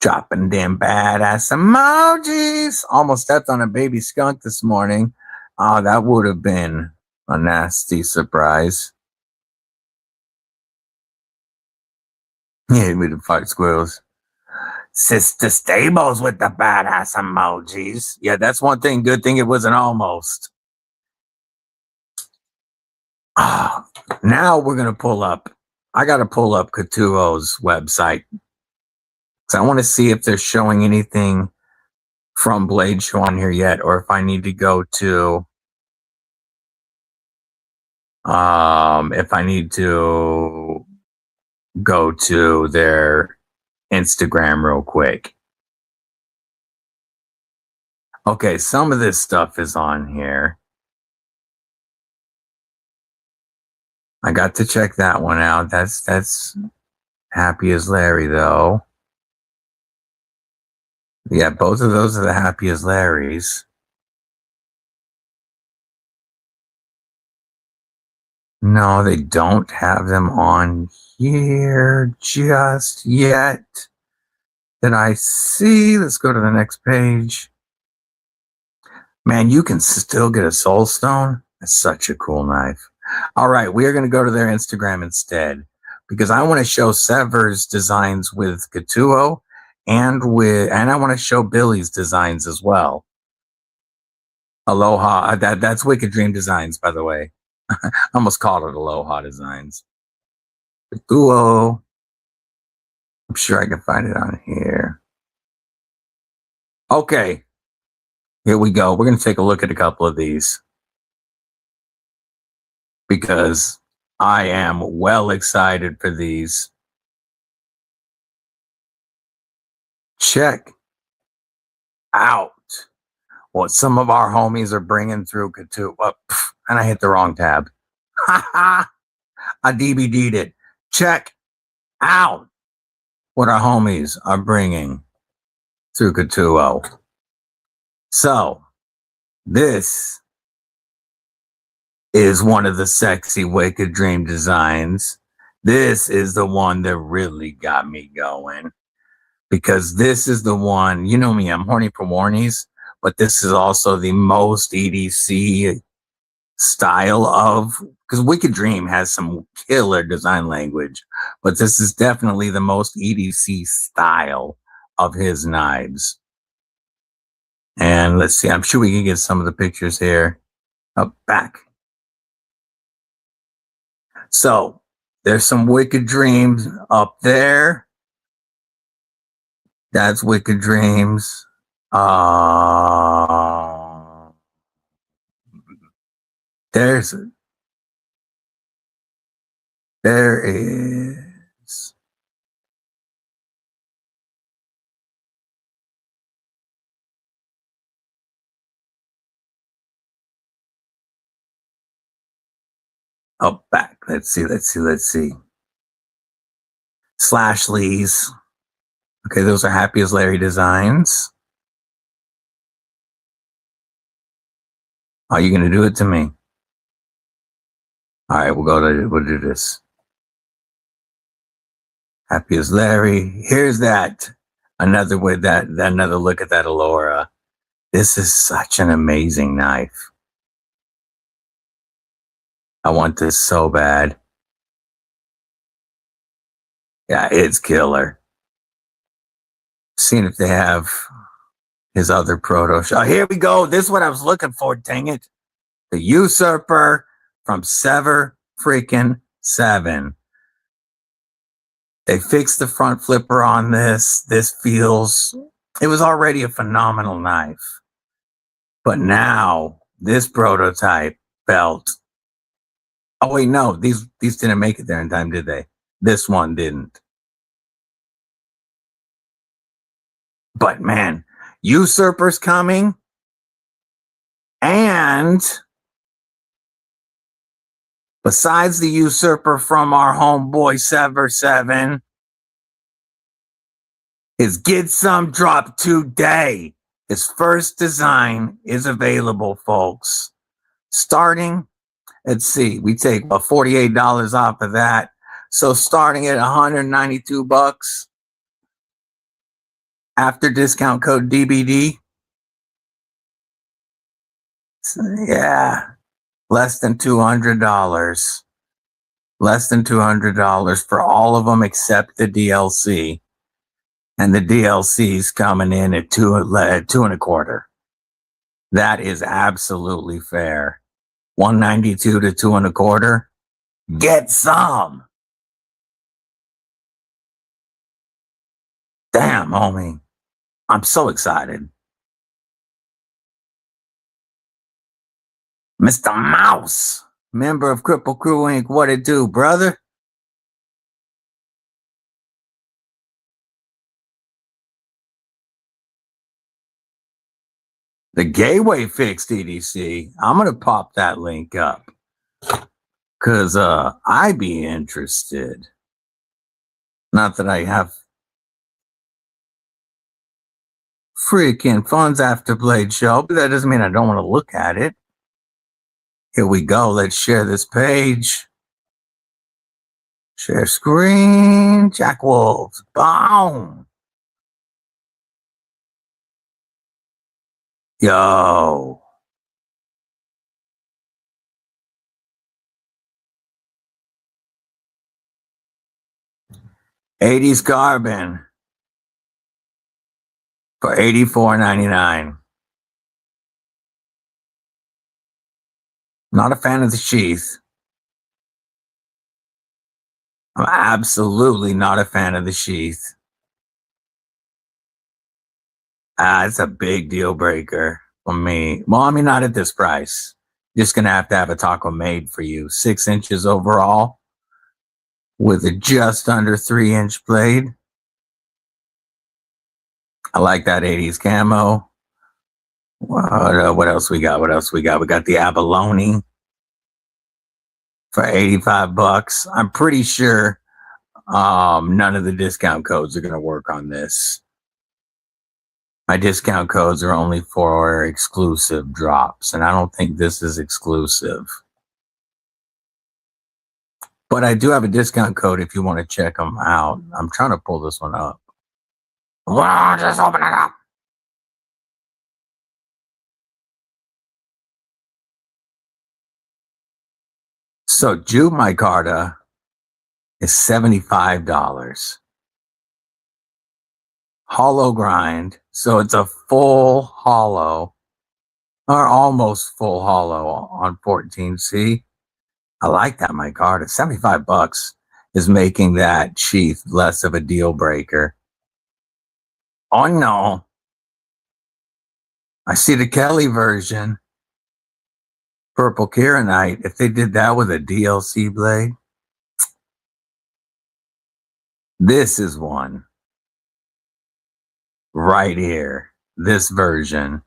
Dropping damn badass emojis. Almost stepped on a baby skunk this morning. Oh, that would have been a nasty surprise. Yeah, with the fight squirrels. Sister Stables with the badass emojis. Yeah, that's one thing. Good thing it wasn't almost. Oh, now we're going to pull up. I got to pull up Katuo's website. Because I want to see if they're showing anything from Blade Show on here yet, or if I need to go to their Instagram real quick. Okay, some of this stuff is on here. I got to check that one out. That's Happy as Larry though. Yeah, both of those are the Happy as Larrys. No, they don't have them on here just yet. That I see. Let's go to the next page. Man, you can still get a soul stone. That's such a cool knife. All right, we are going to go to their Instagram instead because I want to show Sever's designs with Katuo and I want to show Billy's designs as well. Aloha. That's Wicked Dream Designs, by the way. I almost called it Aloha Designs. Katuo. I'm sure I can find it on here. Okay. Here we go. We're going to take a look at a couple of these because I am well excited for these. Check out what some of our homies are bringing through Katuo. And I hit the wrong tab. I DBD'd it. Check out what our homies are bringing through Katuo. So, this is one of the sexy Wicked Dream designs. This is the one that really got me going. Because this is the one, you know me, I'm horny for warnies, but this is also the most EDC style of, because Wicked Dream has some killer design language, but this is definitely the most EDC style of his knives. And let's see, I'm sure we can get some of the pictures here up back. So there's some Wicked Dreams up there. That's Wicked Dreams. There is. Up back. Let's see. Slash Lee's. Okay, those are Happy as Larry designs. Are you going to do it to me? All right, we'll do this. Happy as Larry. Here's that. Another look at that Allura. This is such an amazing knife. I want this so bad. Yeah, it's killer. Seeing if they have his other proto. Oh, here we go. This is what I was looking for, dang it. The Usurper from Sever freaking 7. They fixed the front flipper on this. It was already a phenomenal knife. But now, this prototype belt. Oh, wait, no. These didn't make it there in time, did they? This one didn't. But man, Usurper's coming. And besides the Usurper from our homeboy Sever 7, his Get Some dropped today. His first design is available, folks. Starting, let's see, we take $48 off of that. So starting at $192, after discount code DBD. So, yeah, less than $200. Less than $200 for all of them except the DLC. And the DLC's coming in at two and a quarter. That is absolutely fair. 192 to 2 and a quarter. Get some. Damn, homie. I'm so excited. Mr. Mouse, member of Kripple Krew Inc. What it do, brother? The gateway fixed EDC. I'm going to pop that link up because I be interested. Not that I have freaking funds after Blade Show, but that doesn't mean I don't want to look at it. Here we go. Let's share this page. Share screen. Jack Wolves. Boom. Yo. '80s Carbon for $84.99. Not a fan of the sheath. I'm absolutely not a fan of the sheath. It's a big deal breaker for me. Well, I mean, not at this price. Just gonna have to have a taco made for you. 6 inches overall with a just under 3-inch blade. I like that 80s camo. What else we got? We got the abalone for $85. I'm pretty sure none of the discount codes are going to work on this. My discount codes are only for exclusive drops, and I don't think this is exclusive. But I do have a discount code if you want to check them out. I'm trying to pull this one up. Well, just open it up. So Jude micarta is $75. Hollow grind. So it's a full hollow or almost full hollow on 14C. I like that micarta. $75 is making that sheath less of a deal breaker. Oh no. I see the Kelly version. Purple Kieranite. If they did that with a DLC blade. This is one. Right here. This version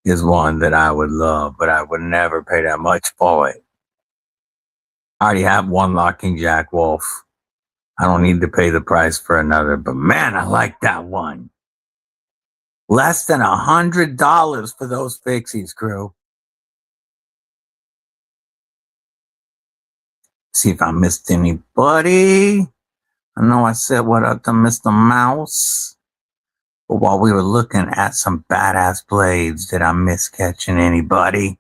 is one that I would love, but I would never pay that much for it. I already have one Locking Jack Wolf. I don't need to pay the price for another, but man, I like that one. Less than $100 for those fixies, crew. See if I missed anybody. I know I said what up to Mr. Mouse. But while we were looking at some badass blades, did I miss catching anybody?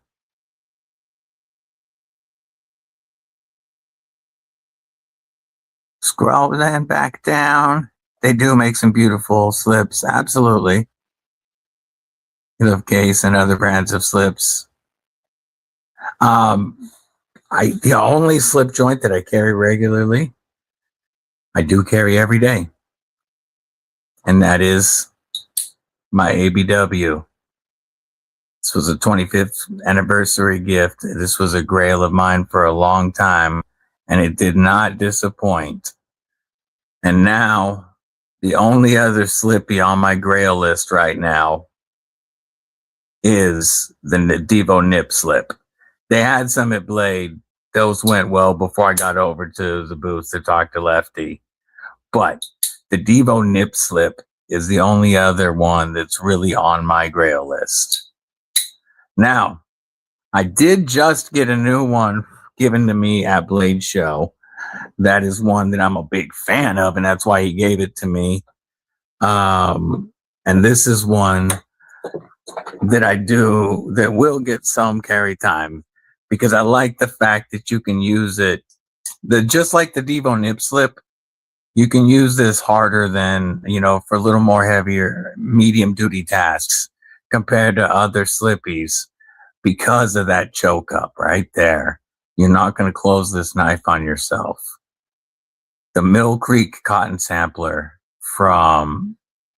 Scroll then back down. They do make some beautiful slips. Absolutely. Love Case and other brands of slips. The only slip joint that I carry regularly, I do carry every day. And that is my ABW. This was a 25th anniversary gift. This was a grail of mine for a long time, and it did not disappoint. And now, the only other slippy on my grail list right now is the Devo Nip slip. They had some at Blade. Those went well before I got over to the booth to talk to Lefty. But the Devo Nip slip is the only other one that's really on my grail list. Now, I did just get a new one given to me at Blade Show. That is one that I'm a big fan of, and that's why he gave it to me. And And this is one that I do that will get some carry time because I like the fact that you can use it. Just like the Devo nip slip, you can use this harder than, for a little more heavier, medium duty tasks compared to other slippies because of that choke up right there. You're not going to close this knife on yourself. The Mill Creek cotton sampler from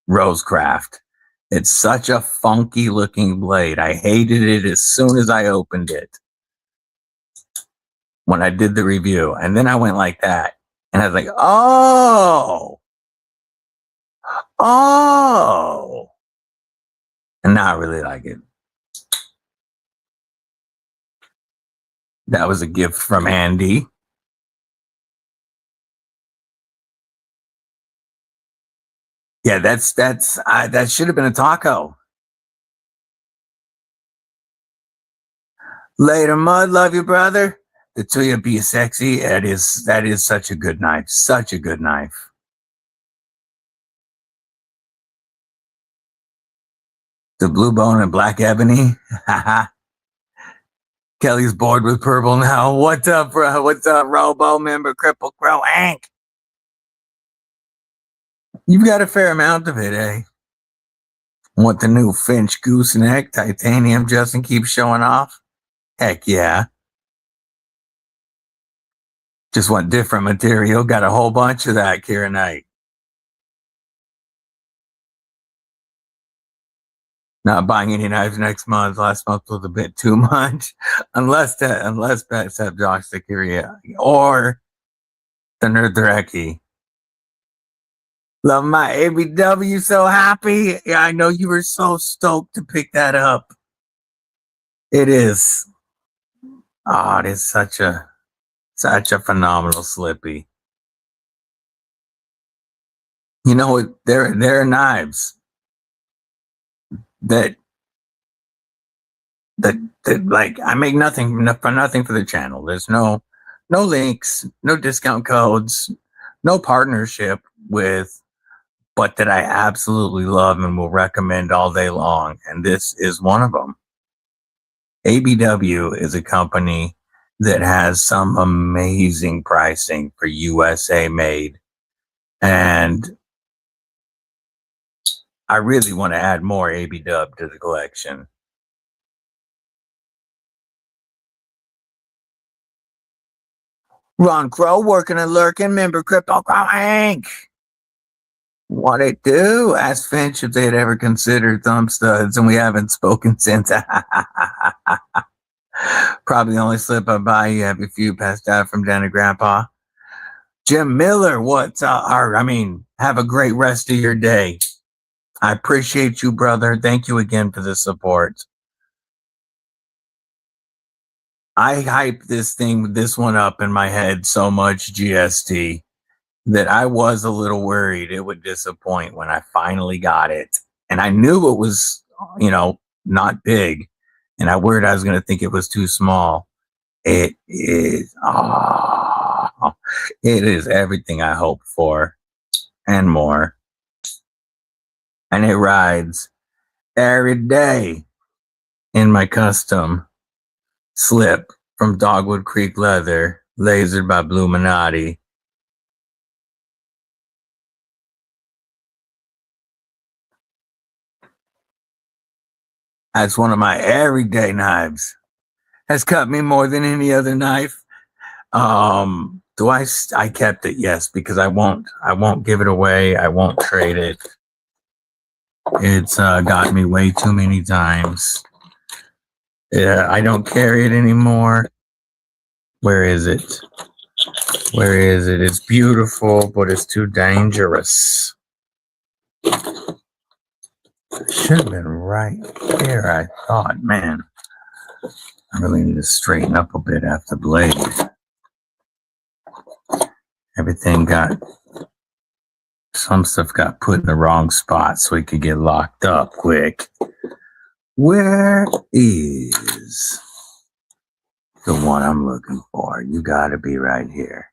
Rosecraft. It's such a funky looking blade. I hated it as soon as I opened it when I did the review. And then I went like that. And I was like, oh. And now I really like it. That was a gift from Andy. Yeah, that should have been a taco. Later, Mud. Love you, brother. The Tuya be sexy. That is such a good knife. Such a good knife. The Blue Bone and Black Ebony. Kelly's bored with purple now. What's up, bro? What's up, Robo member Kripple Krew? Hank. You've got a fair amount of it, eh? Want the new Finch gooseneck titanium Justin keeps showing off? Heck yeah. Just want different material. Got a whole bunch of that, Kira Knight. Not buying any knives next month. Last month was a bit too much. unless Pets have Josh the Curia or the Nerdreki. Love my ABW, so happy. Yeah, I know you were so stoked to pick that up. It is. Oh, it is such a phenomenal slippy. You know what? There are knives that like I make nothing for the channel. There's no links, no discount codes, no partnership with, but that I absolutely love and will recommend all day long. And this is one of them. ABW is a company that has some amazing pricing for USA made. And I really want to add more ABW to the collection. Ron Crow working and lurking, member Kripple Krew Inc. What it do? Ask Finch if they had ever considered thumb studs, and we haven't spoken since. Probably the only slip I buy. You have a few passed out from Dad and Grandpa. Jim Miller, what's have a great rest of your day. I appreciate you, brother. Thank you again for the support. I hyped this one up in my head so much, GST, that I was a little worried it would disappoint when I finally got it. And I knew it was, not big. And I worried I was going to think it was too small. It is, it is everything I hoped for and more. And it rides every day in my custom slip from Dogwood Creek Leather, lasered by Bluminati. That's one of my everyday knives. Has cut me more than any other knife. I kept it? Yes, because I won't give it away. I won't trade it. It's got me way too many times. I don't carry it anymore. Where is it? It's beautiful, but it's too dangerous. Should have been right here, I thought. Man, I really need to straighten up a bit after blade. Some stuff got put in the wrong spot so it could get locked up quick. Where is the one I'm looking for? You gotta be right here.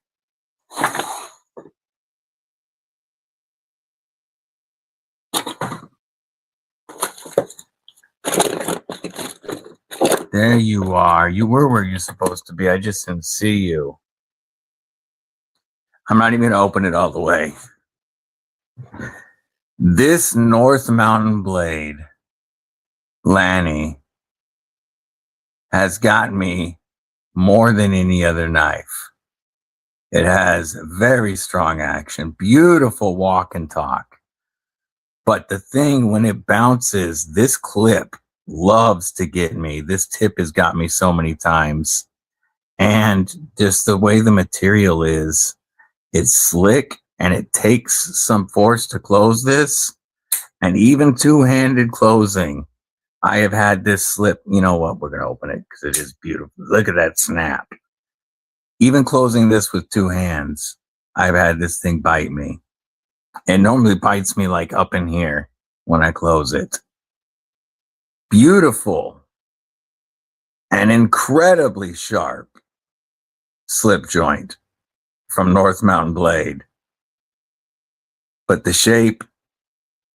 There you are. You were where you're supposed to be. I just didn't see you. I'm not even going to open it all the way. This North Mountain blade, Lanny, has got me more than any other knife. It has very strong action, beautiful walk and talk. But the thing, when it bounces, this clip loves to get me. This tip has got me so many times. And just the way the material is, it's slick and it takes some force to close this. And even two-handed closing, I have had this slip. You know what? We're going to open it because it is beautiful. Look at that snap. Even closing this with two hands, I've had this thing bite me. It normally bites me like up in here when I close it. Beautiful and incredibly sharp slip joint from North Mountain Blade. But the shape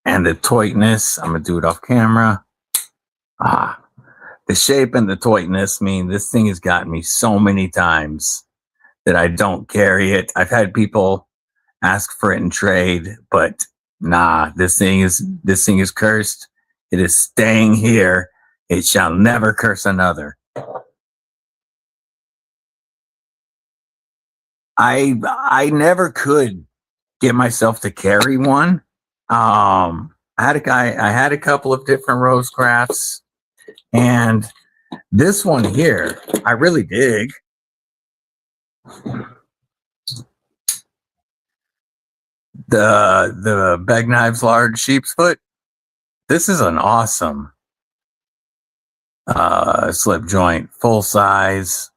and the toitness, I'm going to do it off camera. The shape and the toitness mean this thing has gotten me so many times that I don't carry it. I've had people ask for it in trade, but nah, this thing is cursed. It is staying here. It shall never curse another. I never could get myself to carry one. I had a couple of different rose crafts, and this one here, I really dig. The Bag Knives Large Sheep's Foot. This is an awesome slip joint, full size,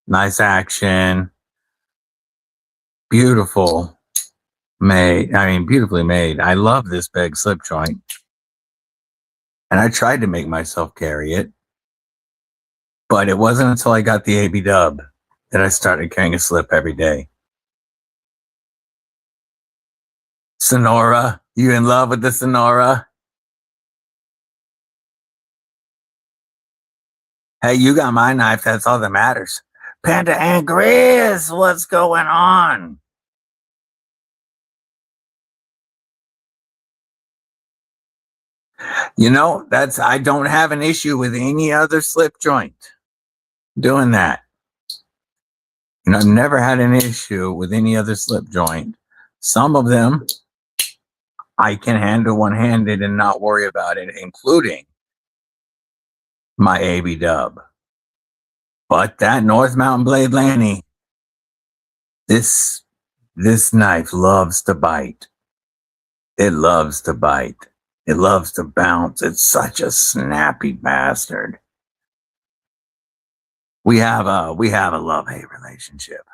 nice action, beautiful made. I mean, beautifully made. I love this bag slip joint, and I tried to make myself carry it, but it wasn't until I got the AB Dub that I started carrying a slip every day. Sonora, you in love with the Sonora? Hey, you got my knife. That's all that matters. Panda and Grizz, what's going on? You know, I don't have an issue with any other slip joint doing that. You know, I've never had an issue with any other slip joint. Some of them I can handle one-handed and not worry about it, including my AB Dub. But that North Mountain Blade Lanny, this knife loves to bite. It loves to bite. It loves to bounce. It's such a snappy bastard. We have a love-hate relationship.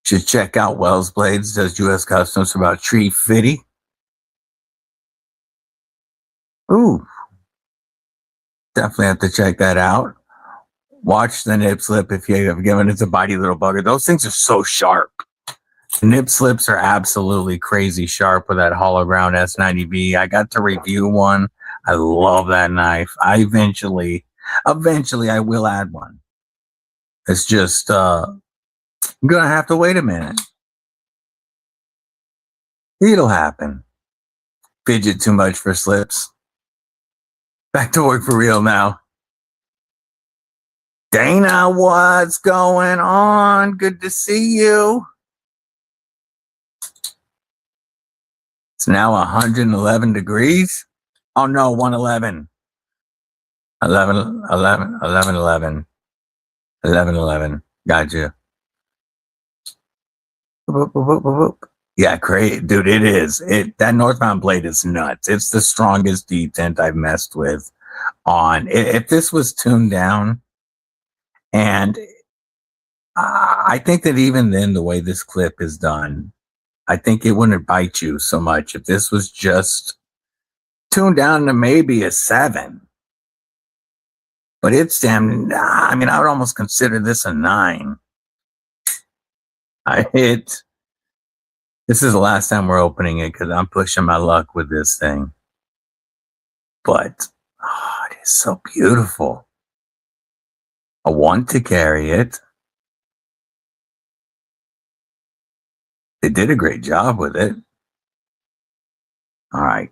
Should check out Wells Blades, does U.S. Customs about Tree Fitty. Ooh. Definitely have to check that out. Watch the nip slip if you have given it a bitey little bugger. Those things are so sharp. Nip slips are absolutely crazy sharp with that hollow ground S90V. I got to review one. I love that knife. Eventually I will add one. It's just I'm gonna have to wait a minute. It'll happen. Fidget too much for slips. Back to work for real now. Dana, what's going on? Good to see you. It's now 111 degrees. Oh no, 111. 11. Gotcha. Yeah, great. Dude, it is. That North Mountain Blade is nuts. It's the strongest detent I've messed with on. If this was tuned down, and I think that even then, the way this clip is done, I think it wouldn't bite you so much if this was just tuned down to maybe a 7. But it's damn, I mean, I would almost consider this a 9. This is the last time we're opening it because I'm pushing my luck with this thing. but oh, it is so beautiful. I want to carry it. They did a great job with it. All right.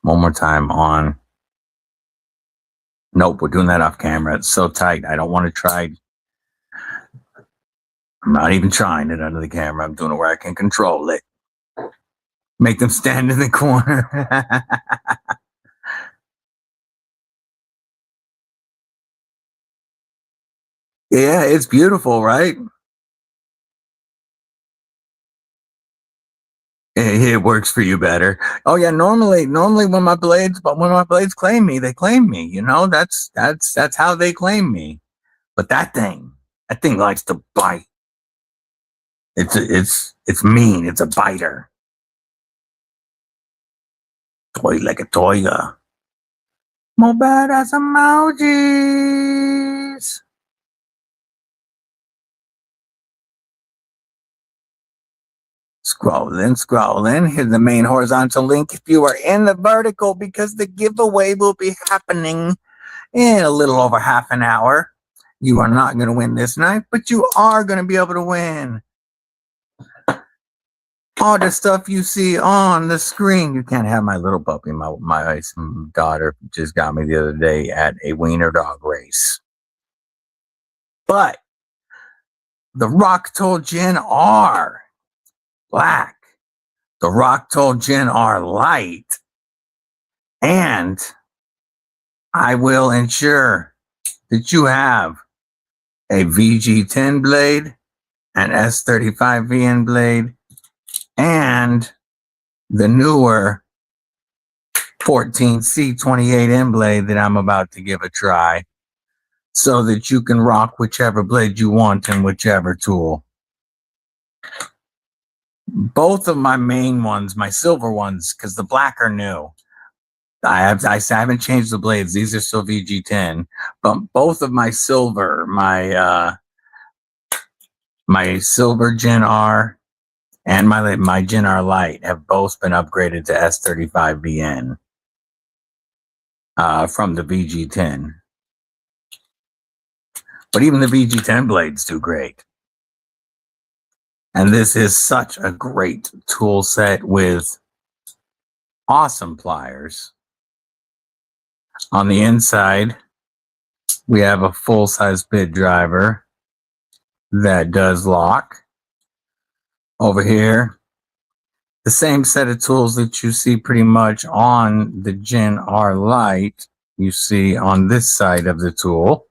One more time on. Nope, we're doing that off camera. It's so tight. I don't want to try. I'm not even trying it under the camera. I'm doing it where I can control it. Make them stand in the corner. Yeah, it's beautiful, right? It works for you better. Oh yeah, normally when my blades claim me, they claim me. You know, that's how they claim me. But that thing likes to bite. It's mean. It's a biter. Toy like a toya. More badass emojis. Scrolling. Here's the main horizontal link if you are in the vertical, because the giveaway will be happening in a little over half an hour. You are not going to win this night, but you are going to be able to win all the stuff you see on the screen. You can't have my little puppy. My daughter just got me the other day at a wiener dog race. But the Rocktol Gen R Black, the Rocktol Gen R Light, and I will ensure that you have a VG10 blade, an S35VN blade, and the newer 14C28M blade that I'm about to give a try, so that you can rock whichever blade you want and whichever tool. Both of my main ones, my silver ones, because the black are new. I haven't changed the blades. These are still VG10, but both of my silver, my silver Gen R and my Gen R Lite have both been upgraded to S35VN from the VG10. But even the VG10 blades do great. And this is such a great tool set with awesome pliers. On the inside, we have a full-size bit driver that does lock. Over here, the same set of tools that you see pretty much on the Gen R Lite, you see on this side of the tool.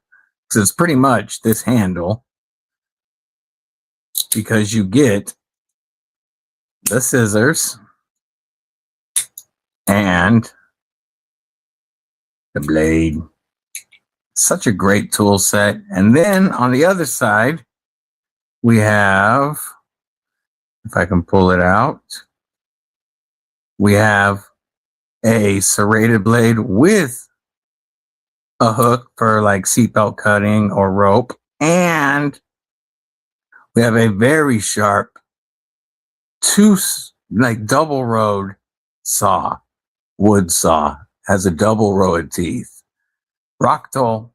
So it's pretty much this handle, because you get the scissors and the blade. Such a great tool set. And then on the other side, we have, if I can pull it out, we have a serrated blade with a hook for like seatbelt cutting or rope. And we have a very sharp double road saw, wood saw, has a double row of teeth. Rocktol,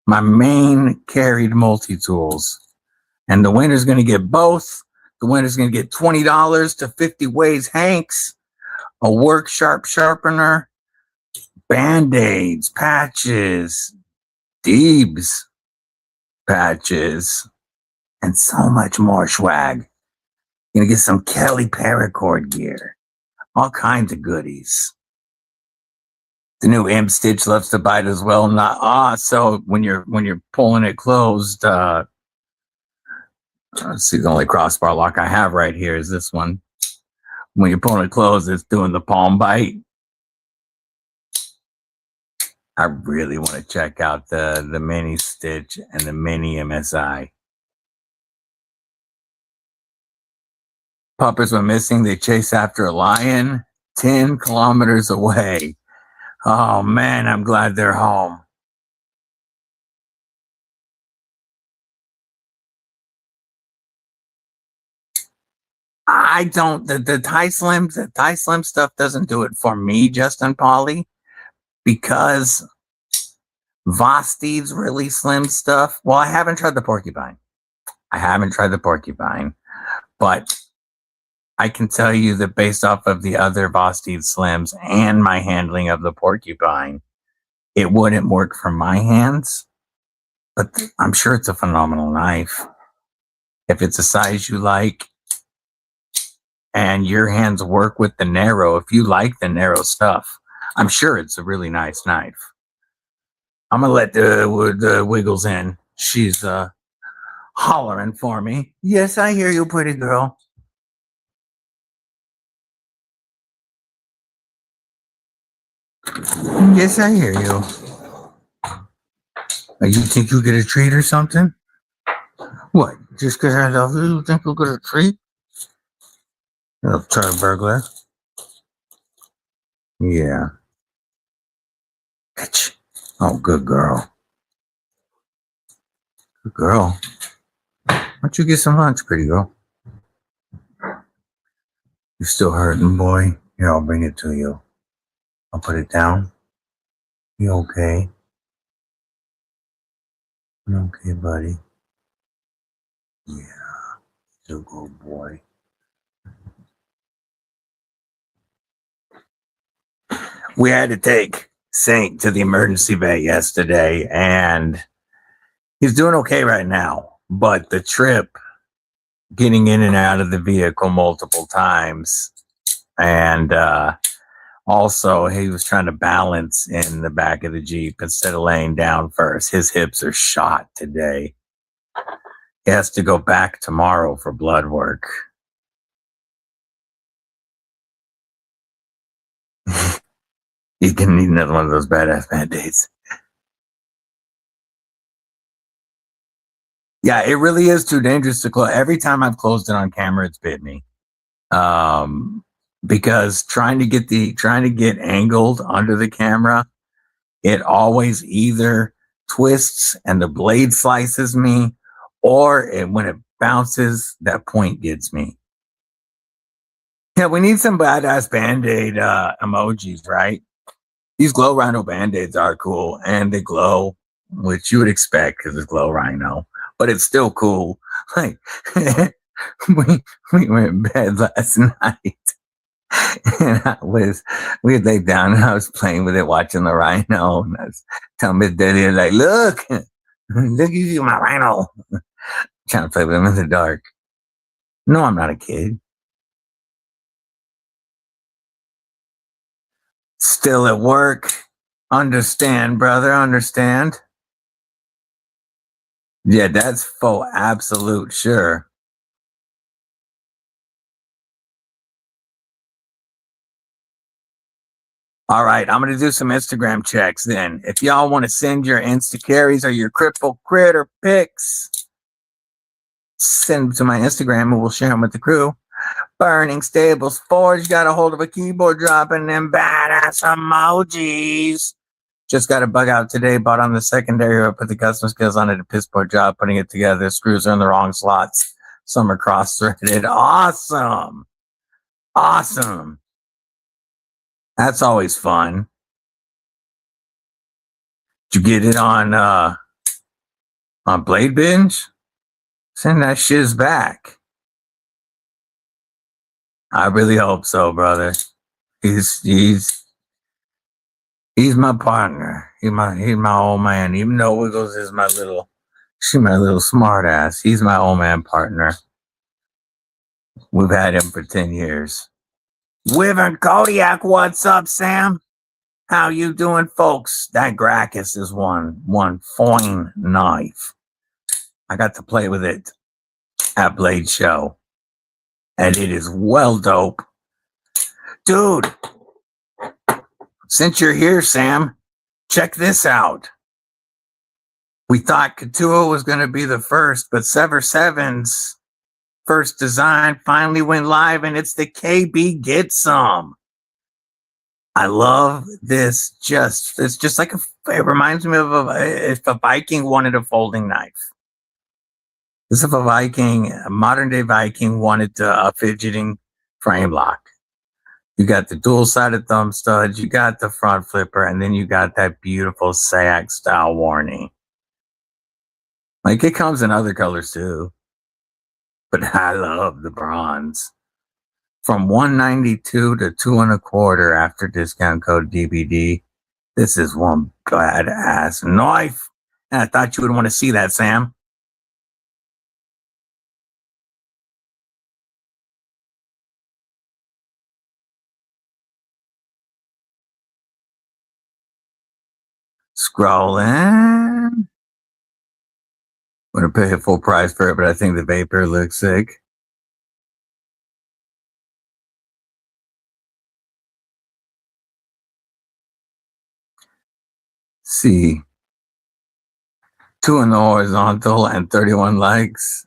my main carried multi-tools. And the winner's going to get both. The winner's going to get $20 to 50 Ways Hanks, a work sharp sharpener, Band-Aids, patches, Deebs patches, and so much more swag. You're going to get some Kelly paracord gear, all kinds of goodies. The new M stitch loves to bite as well. So when you're pulling it closed, let's see, the only crossbar lock I have right here is this one. When you're pulling it closed, it's doing the palm bite. I really want to check out the mini stitch and the mini MSI. Puppers were missing. They chase after a lion 10 kilometers away. Oh man, I'm glad they're home. I don't, the Thai Slim stuff doesn't do it for me, Justin Polly, because Vosti's really slim stuff. Well, I haven't tried the porcupine. But I can tell you that based off of the other Vosti Slims and my handling of the porcupine, it wouldn't work for my hands. But I'm sure it's a phenomenal knife. If it's a size you like and your hands work with the narrow, if you like the narrow stuff, I'm sure it's a really nice knife. I'm going to let the Wiggles in. She's hollering for me. Yes, I hear you, pretty girl. Yes, I hear you. You think you'll get a treat or something? What? Just because I love you, you think you'll get a treat? You'll try a burglar. Yeah. Oh, good girl. Good girl. Why don't you get some lunch, pretty girl? You're still hurting, boy? Here, I'll bring it to you. I'll put it down. You okay? You okay, buddy? Yeah. You're a good boy. We had to take Saint to the emergency vet yesterday, and he's doing okay right now. But the trip, getting in and out of the vehicle multiple times, and also he was trying to balance in the back of the Jeep instead of laying down first. His hips are shot today. He has to go back tomorrow for blood work. He's gonna need another one of those badass Band-Aids. Yeah, it really is too dangerous to close. Every time I've closed it on camera, it's bit me. Because trying to get angled under the camera, it always either twists and the blade slices me, or when it bounces, that point gets me. Yeah, we need some badass Band-Aid emojis, right? These glow rhino Band-Aids are cool, and they glow, which you would expect because it's glow rhino, but it's still cool. Like, we went in bed last night, and we had laid down, and I was playing with it, watching the rhino, and I was telling my daddy, like, look, you see my rhino. Trying to play with him in the dark. No, I'm not a kid. Still at work. Understand, brother, understand. Yeah, that's for absolute sure. All right, I'm going to do some Instagram checks then. If y'all want to send your Insta carries or your Kripple Critter pics, send them to my Instagram and we'll share them with the crew. Burning Stables Forge got a hold of a keyboard dropping them badass emojis. Just got a bug out today, bought on the secondary. I put the custom skills on it, a piss poor job putting it together. Screws are in the wrong slots. Some are cross-threaded. Awesome. Awesome. That's always fun. Did you get it on Blade Binge? Send that shiz back. I really hope so, brother. He's my partner. He's my old man. Even though Wiggles is she's my little smart ass. He's my old man partner. We've had him for 10 years. Wyvern Kodiak, what's up, Sam? How you doing, folks? That Gracchus is one fine knife. I got to play with it at Blade Show, and it is well dope. Dude, since you're here, Sam, check this out. We thought Couture was going to be the first, but Sever 7's first design finally went live, and it's the KB Get Some. I love this. It's just like it reminds me of if a Viking wanted a folding knife. This is a modern day Viking wanted a fidgeting frame lock. You got the dual-sided thumb studs, you got the front flipper, and then you got that beautiful SAG style warning. Like, it comes in other colors too, but I love the bronze. From 192 to 225 after discount code DBD. This is one badass knife. And I thought you would want to see that, Sam. Scrolling. I'm gonna pay a full price for it, but I think the vapor looks sick. See, 2 in the horizontal and 31 likes.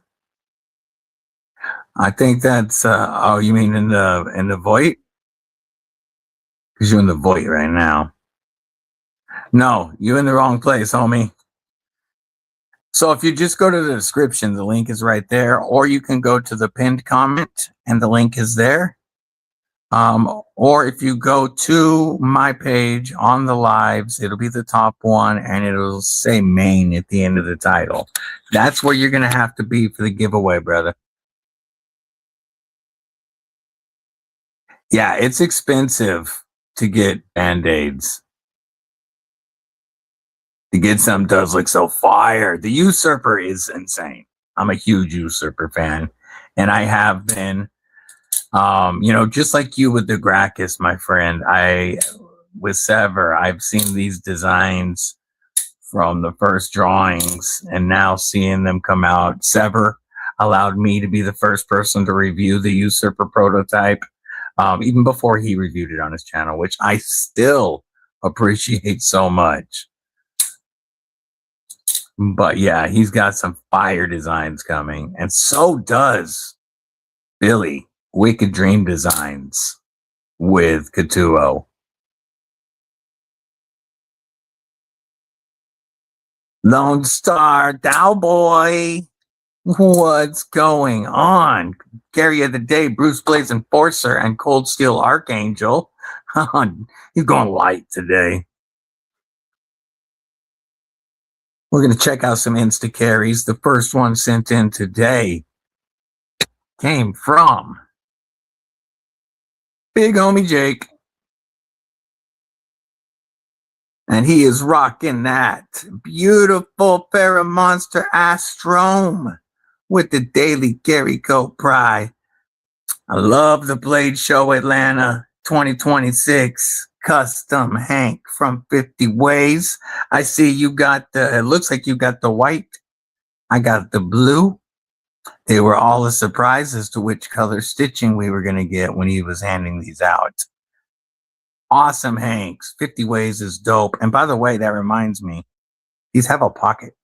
I think that's oh, you mean in the void? Because you're in the void right now. No, you're in the wrong place, homie. So if you just go to the description, the link is right there, or you can go to the pinned comment and the link is there. Or if you go to my page on the lives, it'll be the top one and it'll say main at the end of the title. That's where you're going to have to be for the giveaway, brother. Yeah, it's expensive to get Band-Aids. To get some does look so fire. The Usurper is insane. I'm a huge Usurper fan. And I have been, just like you with the Gracchus, my friend, with Sever, I've seen these designs from the first drawings and now seeing them come out. Sever allowed me to be the first person to review the Usurper prototype, even before he reviewed it on his channel, which I still appreciate so much. But yeah, he's got some fire designs coming, and so does Billy, Wicked Dream Designs with Katuo. Lone Star Cowboy, what's going on? Carry of the day, Bruce Blaze Enforcer and Cold Steel Archangel. He's going light today. We're going to check out some Insta carries. The first one sent in today came from Big Homie Jake. And he is rocking that beautiful Paramonster Astrome with the daily Gary Coat Pry. I love the Blade Show Atlanta 2026 custom Hank from 50 Ways. I see you got it looks like you got the white. I got the blue. They were all a surprise as to which color stitching we were going to get when he was handing these out. Awesome Hanks. 50 Ways is dope. And by the way, that reminds me, these have a pocket.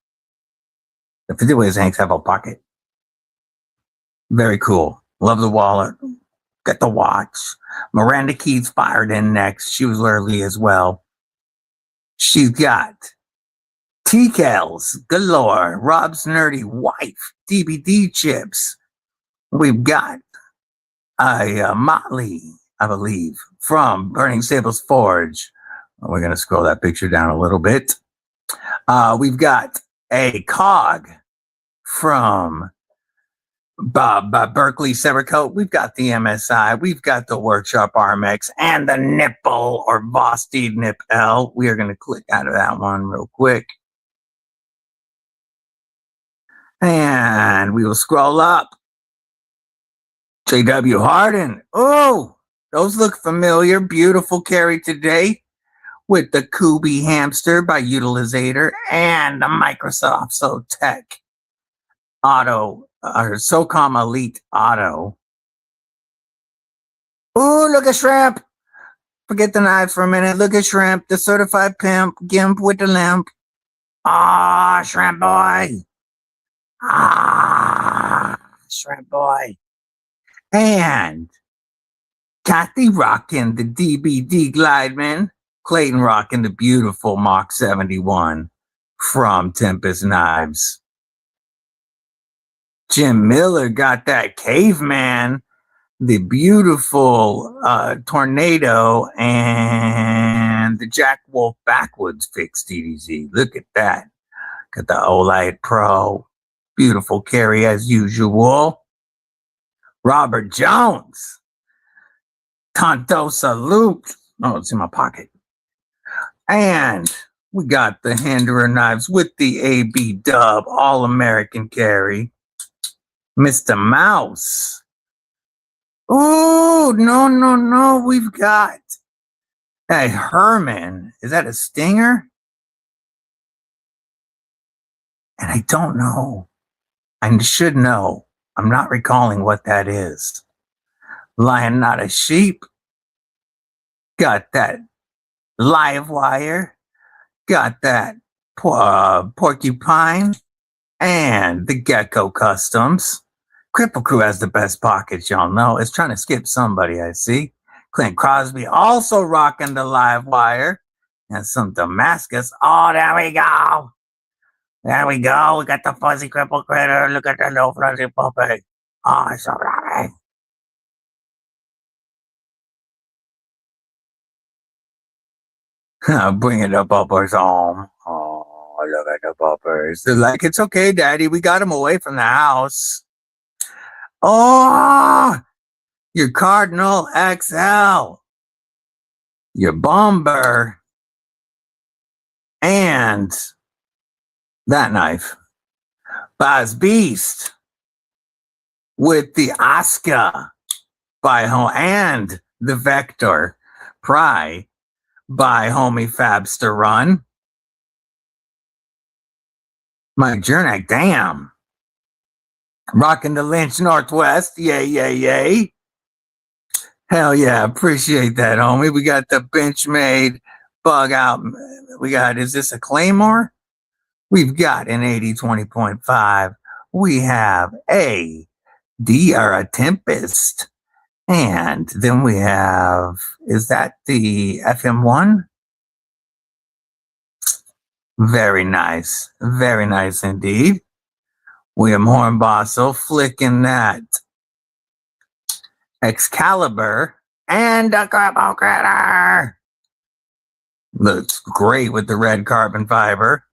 The 50 Ways Hanks have a pocket. Very cool. Love the wallet. Got the watch. Miranda Keys fired in next. She was early as well. She's got T-Kels galore. Rob's Nerdy Wife. DBD chips. We've got a Motley, I believe, from Burning Sables Forge. We're going to scroll that picture down a little bit. We've got a cog from Berkeley Severcoat. We've got the MSI. We've got the Workshop RMX and the Nipple or Vosteed Nip L. We are going to click out of that one real quick. And we will scroll up. JW Harden. Oh, those look familiar. Beautiful carry today with the Kubi Hamster by Utilizator and the Microsoft SoTech Auto or SOCOM Elite Auto. Ooh, look at Shrimp. Forget the knives for a minute. Look at Shrimp, the certified pimp, gimp with the limp. Ah, Shrimp boy. Ah, Shrimp boy. And Kathy rocking the DBD Glideman. Clayton rocking the beautiful Mach 71 from Tempest Knives. Jim Miller got that caveman, the beautiful tornado, and the Jack Wolf backwoods fixed EDC. Look at that. Got the Olight Pro. Beautiful carry as usual. Robert Jones. Tonto Salute. Oh, it's in my pocket. And we got the Hinderer knives with the AB Dub All-American carry. Mr. Mouse. Oh, no. We've got a Herman. Is that a Stinger? And I don't know. I should know. I'm not recalling what that is. Lion, not a sheep. Got that live wire. Got that porcupine. And the Gecko Customs. Kripple Krew has the best pockets, y'all know. It's trying to skip somebody, I see. Clint Crosby also rocking the live wire. And some Damascus. Oh, there we go. There we go. We got the fuzzy cripple critter. Look at that little fuzzy puppy. Oh, it's so lovely. Bringing the puppers home. Oh, look at the puppers. They're like, it's okay, Daddy. We got them away from the house. Oh, your Cardinal XL. Your Bomber. And that knife. Baz Beast. With the Oscar. By and the Vector. Pry. By homie Fabster Run. Mike Jernick, damn. Rocking the Lynch Northwest. Yay. Hell yeah, appreciate that, homie. We got the Benchmade Bug Out. We got, is this a Claymore? We've got an 80-20.5. We have a Tempest. And then we have, is that the FM1? Very nice. Very nice indeed. William Hornbossel flicking that Excalibur and a Kripple Critter. Looks great with the red carbon fiber.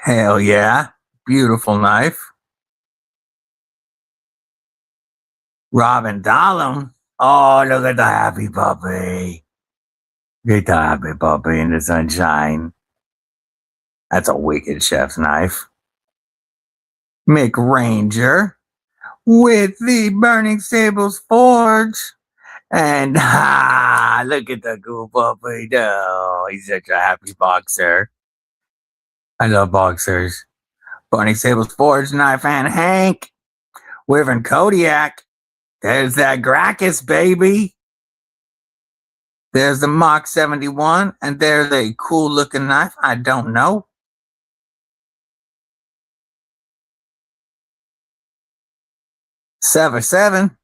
Hell yeah. Beautiful knife. Robin Dahlem. Oh, look at the happy puppy. Get the happy puppy in the sunshine. That's a wicked chef's knife. Mick Ranger with the Burning Stables Forge. And look at the cool puppy. Oh, he's such a happy boxer. I love boxers. Burning Stables Forge knife and Hank. Wyvern Kodiak. There's that Gracchus, baby. There's the Mach 71. And there's a cool looking knife. I don't know. Sever 7.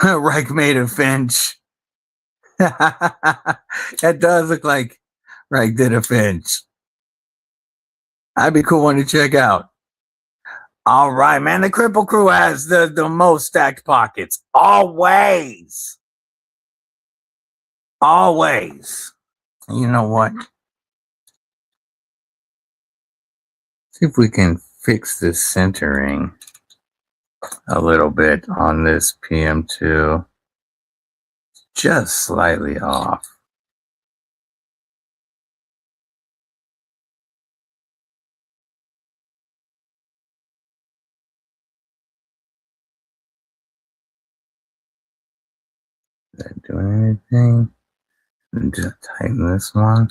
Reich made a Finch. That does look like Reich did a Finch. That'd be a cool one to check out. All right, man. The Kripple Krew has the most stacked pockets. Always. Always. You know what? See if we can fix this centering a little bit on this PM2. Just slightly off. Is that doing anything? And just tighten this one.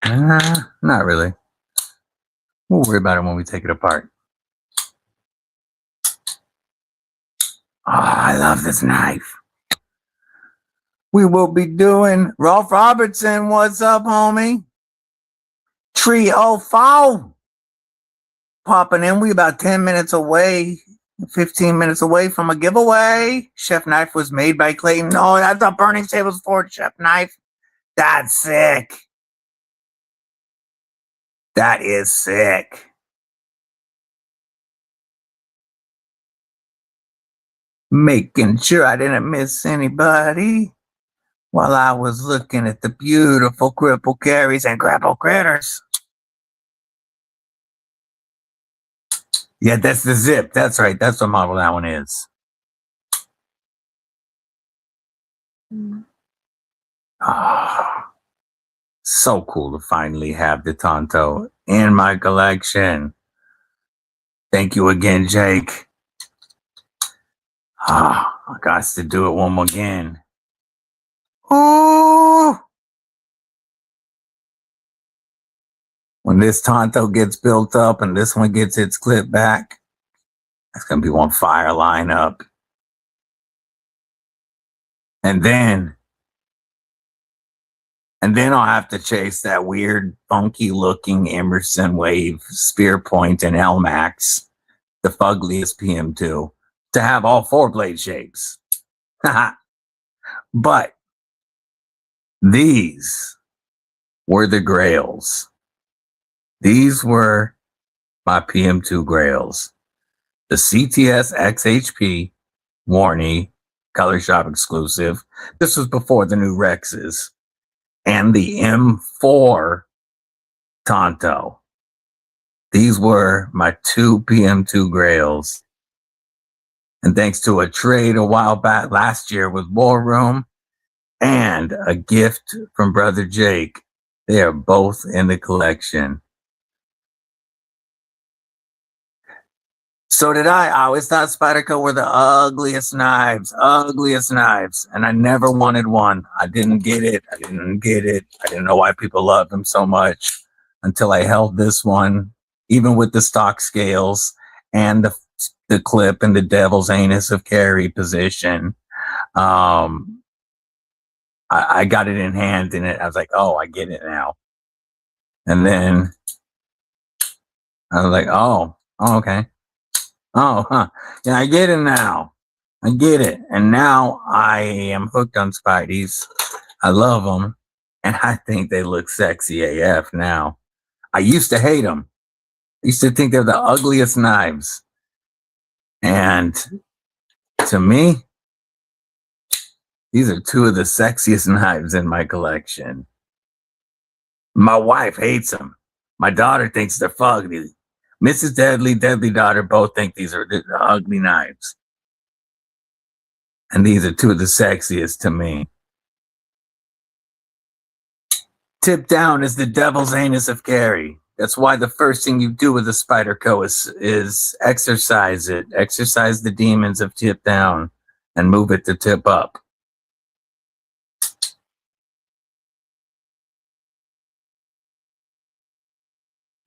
Not really. We'll worry about it when we take it apart. Oh, I love this knife. We will be doing Rolf Robertson. What's up, homie? Trio 4 popping in. We about 10 minutes away, 15 minutes away from a giveaway. Chef knife was made by Clayton. No, that's a Burning Stables Forge chef knife. That's sick. That is sick. Making sure I didn't miss anybody while I was looking at the beautiful cripple carries and grapple critters. Yeah, that's the zip. That's right. That's what model that one is. Ah, so cool to finally have the Tonto in my collection. Thank you again, Jake. Ah, I got to do it one more again. Oh, when this Tonto gets built up and this one gets its clip back, it's gonna be one fire lineup. And then I'll have to chase that weird, funky looking Emerson Wave Spear Point and LMAX, the fuggliest PM2, to have all 4 blade shapes. But these were the grails. These were my PM2 grails. The CTS XHP Warney Color Shop exclusive. This was before the new Rexes. And the M4 Tonto. These were my 2 PM2 grails. And thanks to a trade a while back last year with War Room and a gift from Brother Jake, they are both in the collection. So did I. I always thought Spyderco were the ugliest knives. And I never wanted one. I didn't get it. I didn't know why people loved them so much until I held this one, even with the stock scales and the clip and the devil's anus of carry position. I got it in hand and I was like, oh, I get it now. And then I was like, oh, okay. Oh, huh. Yeah, I get it now. I get it. And now I am hooked on Spideys. I love them. And I think they look sexy AF now. I used to hate them. I used to think they're the ugliest knives. And to me, these are 2 of the sexiest knives in my collection. My wife hates them. My daughter thinks they're fugly. Mrs. Deadly daughter both think these are the ugly knives. And these are 2 of the sexiest to me. Tip down is the devil's anus of carry. That's why the first thing you do with a Spyderco is exercise it. Exercise the demons of tip down and move it to tip up.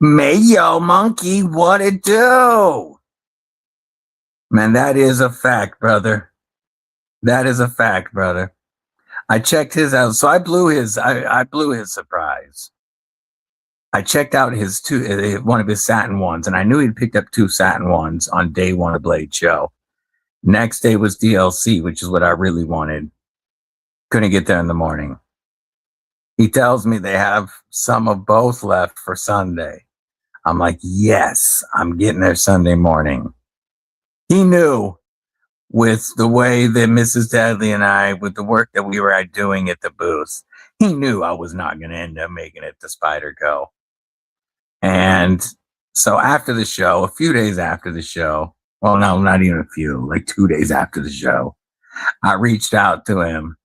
Mayo Monkey, what it do? Man, that is a fact, brother. That is a fact, brother. I checked his out. So I blew his surprise. I checked out his one of his satin ones, and I knew he'd picked up 2 satin ones on day 1 of Blade Show. Next day was DLC, which is what I really wanted. Couldn't get there in the morning. He tells me they have some of both left for Sunday. I'm like, yes, I'm getting there Sunday morning. He knew with the way that Mrs. Deadly and I, with the work that we were doing at the booth, he knew I was not going to end up making it to Spyderco. And so after the show, a few days after the show, well, no, not even a few, like 2 days after the show, I reached out to him.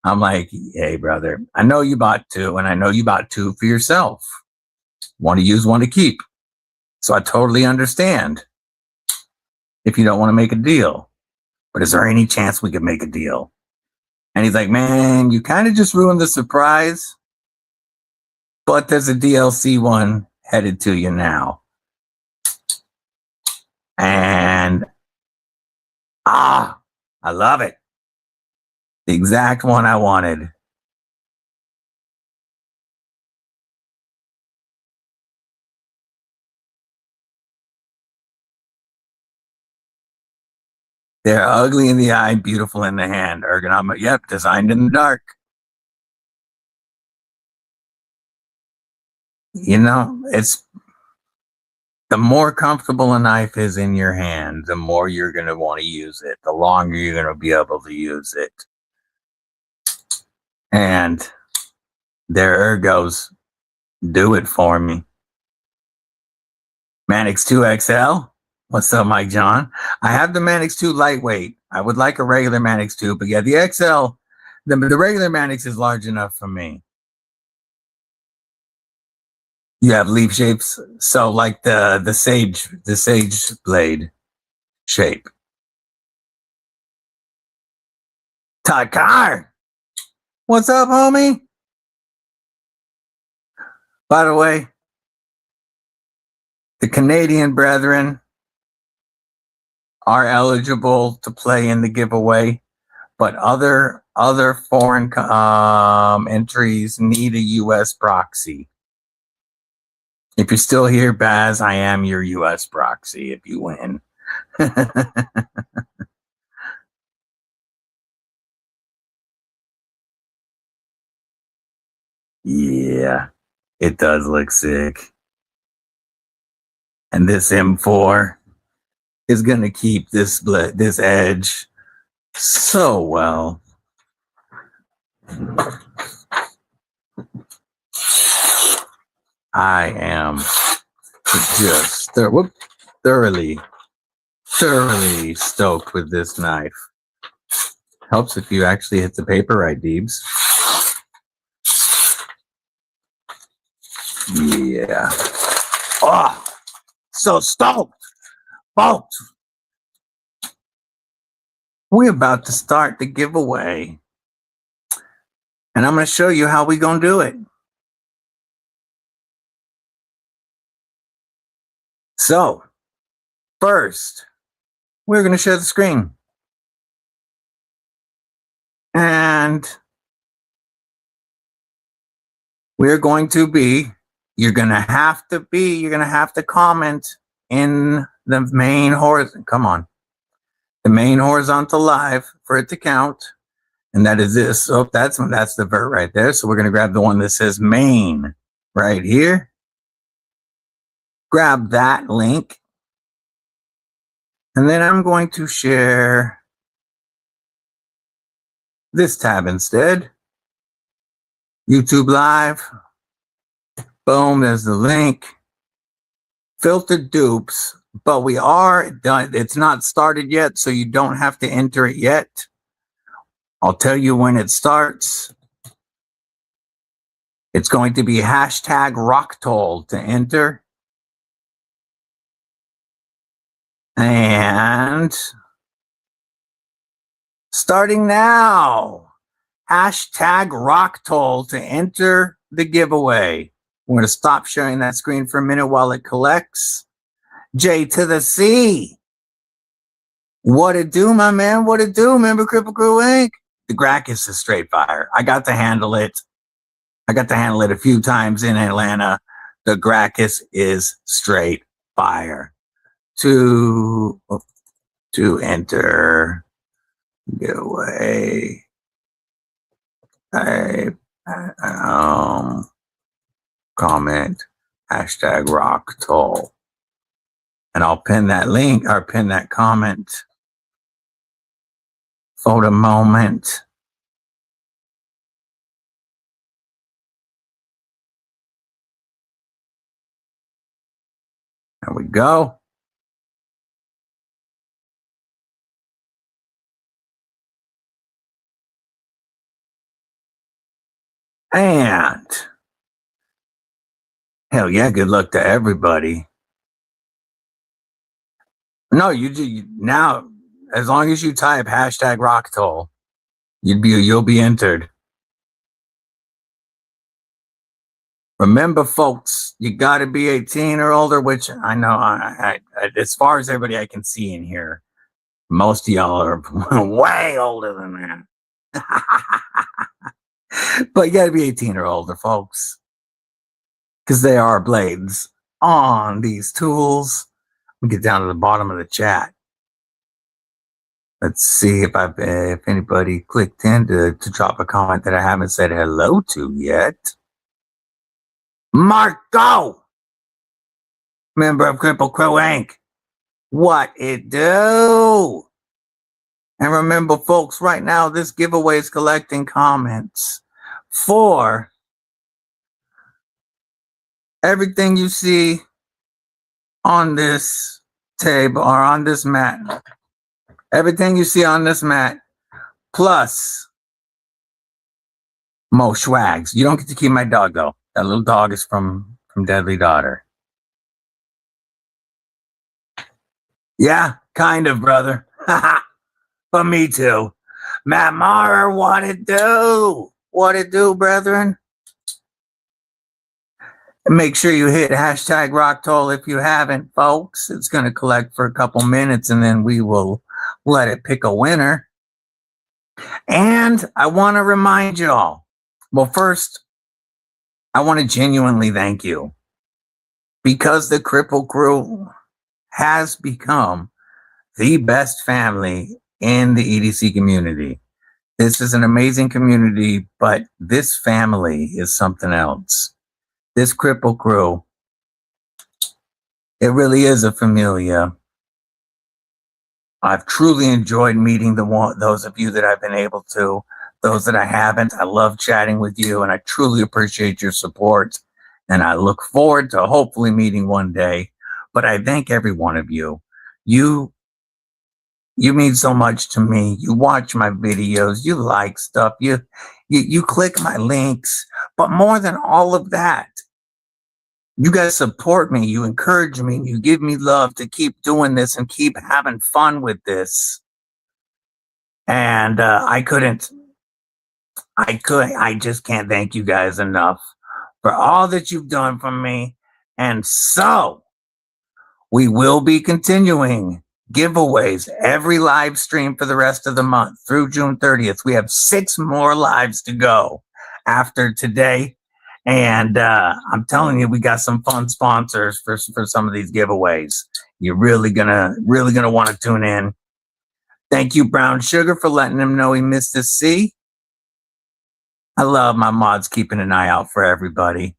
I'm like, hey, brother, I know you bought 2, and I know you bought 2 for yourself. Want to use, one to keep. So I totally understand if you don't want to make a deal. But is there any chance we could make a deal? And he's like, man, you kind of just ruined the surprise. But there's a DLC one headed to you now. And I love it. The exact one I wanted. They're ugly in the eye, beautiful in the hand. Ergonomic, yep, designed in the dark. You know, it's the more comfortable a knife is in your hand, the more you're going to want to use it, the longer you're going to be able to use it. And there it goes. Do it for me. Manix 2 XL. What's up, Mike John? I have the Manix 2 lightweight. I would like a regular Manix 2, but yeah, the XL, the regular Manix is large enough for me. You have leaf shapes, so like the sage blade shape. Todd Carr, what's up, homie? By the way, the Canadian brethren are eligible to play in the giveaway, but other foreign entries need a U.S. proxy. If you're still here, Baz, I am your U.S. proxy if you win. Yeah, it does look sick. And this M4 is going to keep this edge so well. I am just thoroughly stoked with this knife. Helps if you actually hit the paper right, Deebs. Yeah. Oh, so stoked, folks. We're about to start the giveaway. And I'm going to show you how we're going to do it. So, first, we're going to share the screen. And we're going to be, you're going to have to comment in the main horizontal, come on, the main horizontal live for it to count. And that is this. So that's the VERT right there. So we're going to grab the one that says main right here. Grab that link. And then I'm going to share this tab instead. YouTube Live. Boom, there's the link. Filtered dupes, but we are done. It's not started yet, so you don't have to enter it yet. I'll tell you when it starts. It's going to be hashtag Rocktol to enter. And starting now, hashtag Rocktol to enter the giveaway. We're going to stop sharing that screen for a minute while it collects. J to the C. What it do, my man? What it do? Remember Kripple Krew Inc.? The Gracchus is straight fire. I got to handle it. A few times in Atlanta. The Gracchus is straight fire. To enter giveaway. Comment hashtag Rocktol. And I'll pin that link or pin that comment for the moment. There we go. And hell yeah, good luck to everybody. No, you now, as long as you type hashtag Rocktol, you'll be entered. Remember, folks, you got to be 18 or older, which I know, I as far as everybody I can see in here, most of y'all are way older than that. But you got to be 18 or older, folks, because there are blades on these tools. We get down to the bottom of the chat. Let's see if anybody clicked in to drop a comment that I haven't said hello to yet. Marco, member of Kripple Krew Inc. What it do? And remember, folks, right now, this giveaway is collecting comments for everything you see on this table or on this mat. Everything you see on this mat, plus more swags. You don't get to keep my dog, though. That little dog is from Deadly Daughter. Yeah, kind of, brother. But me too. Matt Maurer, what it do? What it do, brethren? And make sure you hit hashtag Rocktol if you haven't, folks. It's going to collect for a couple minutes and then we will let it pick a winner. And I want to remind y'all, well, first, I want to genuinely thank you because the Kripple Krew has become the best family in the EDC community. This is an amazing community, but this family is something else. This Kripple Krew, it really is a familia. I've truly enjoyed meeting those of you that I've been able to. Those that I haven't, I love chatting with you, and I truly appreciate your support. And I look forward to hopefully meeting one day. But I thank every one of you. You mean so much to me. You watch my videos. You like stuff. You click my links. But more than all of that, you guys support me. You encourage me. You give me love to keep doing this and keep having fun with this. And I just can't thank you guys enough for all that you've done for me. And so we will be continuing giveaways every live stream for the rest of the month through June 30th. We have 6 more lives to go after today. And I'm telling you, we got some fun sponsors for some of these giveaways. You're really gonna want to tune in. Thank you, Brown Sugar, for letting him know he missed a C. I love my mods keeping an eye out for everybody.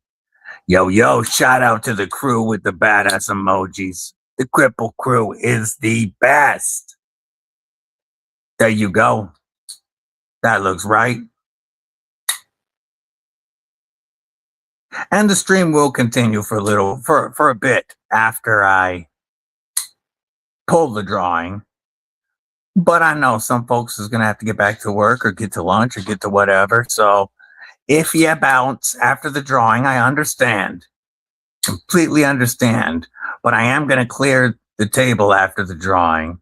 Yo, shout out to the crew with the badass emojis. The Kripple Krew is the best. There you go. That looks right. And the stream will continue for a bit after I pull the drawing. But I know some folks is going to have to get back to work or get to lunch or get to whatever. So if you bounce after the drawing, I understand. Completely understand. But I am going to clear the table after the drawing.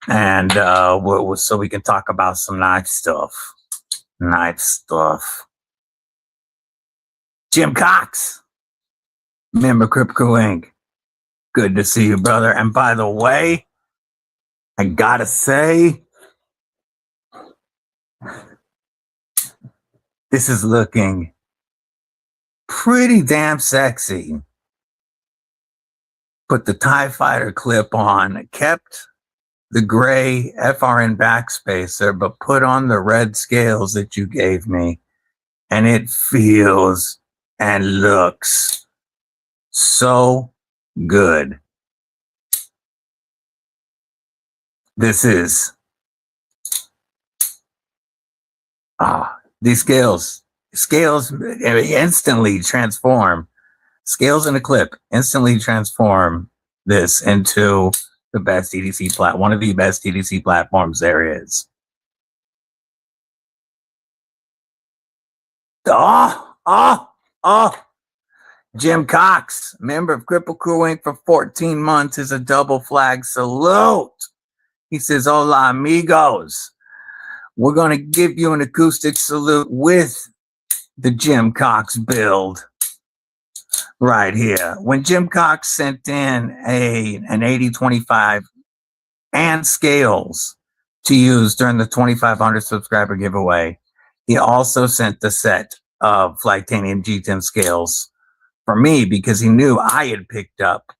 And so we can talk about some knife stuff. Knife stuff. Jim Cox, member Kripple Krew Inc. Good to see you, brother. And by the way, I gotta say, this is looking pretty damn sexy. Put the TIE Fighter clip on, kept the gray FRN backspacer, but put on the red scales that you gave me. And it feels and looks so good. This is these scales instantly transform. Scales in a clip instantly transform this into the best EDC one of the best EDC platforms there is. Jim Cox, member of Kripple Krew Inc. for 14 months, is a double flag salute. He says, hola, amigos. We're going to give you an acoustic salute with the Jim Cox build right here. When Jim Cox sent in an 8025 and scales to use during the 2,500 subscriber giveaway, he also sent the set of Flagtanium G10 scales for me because he knew I had picked up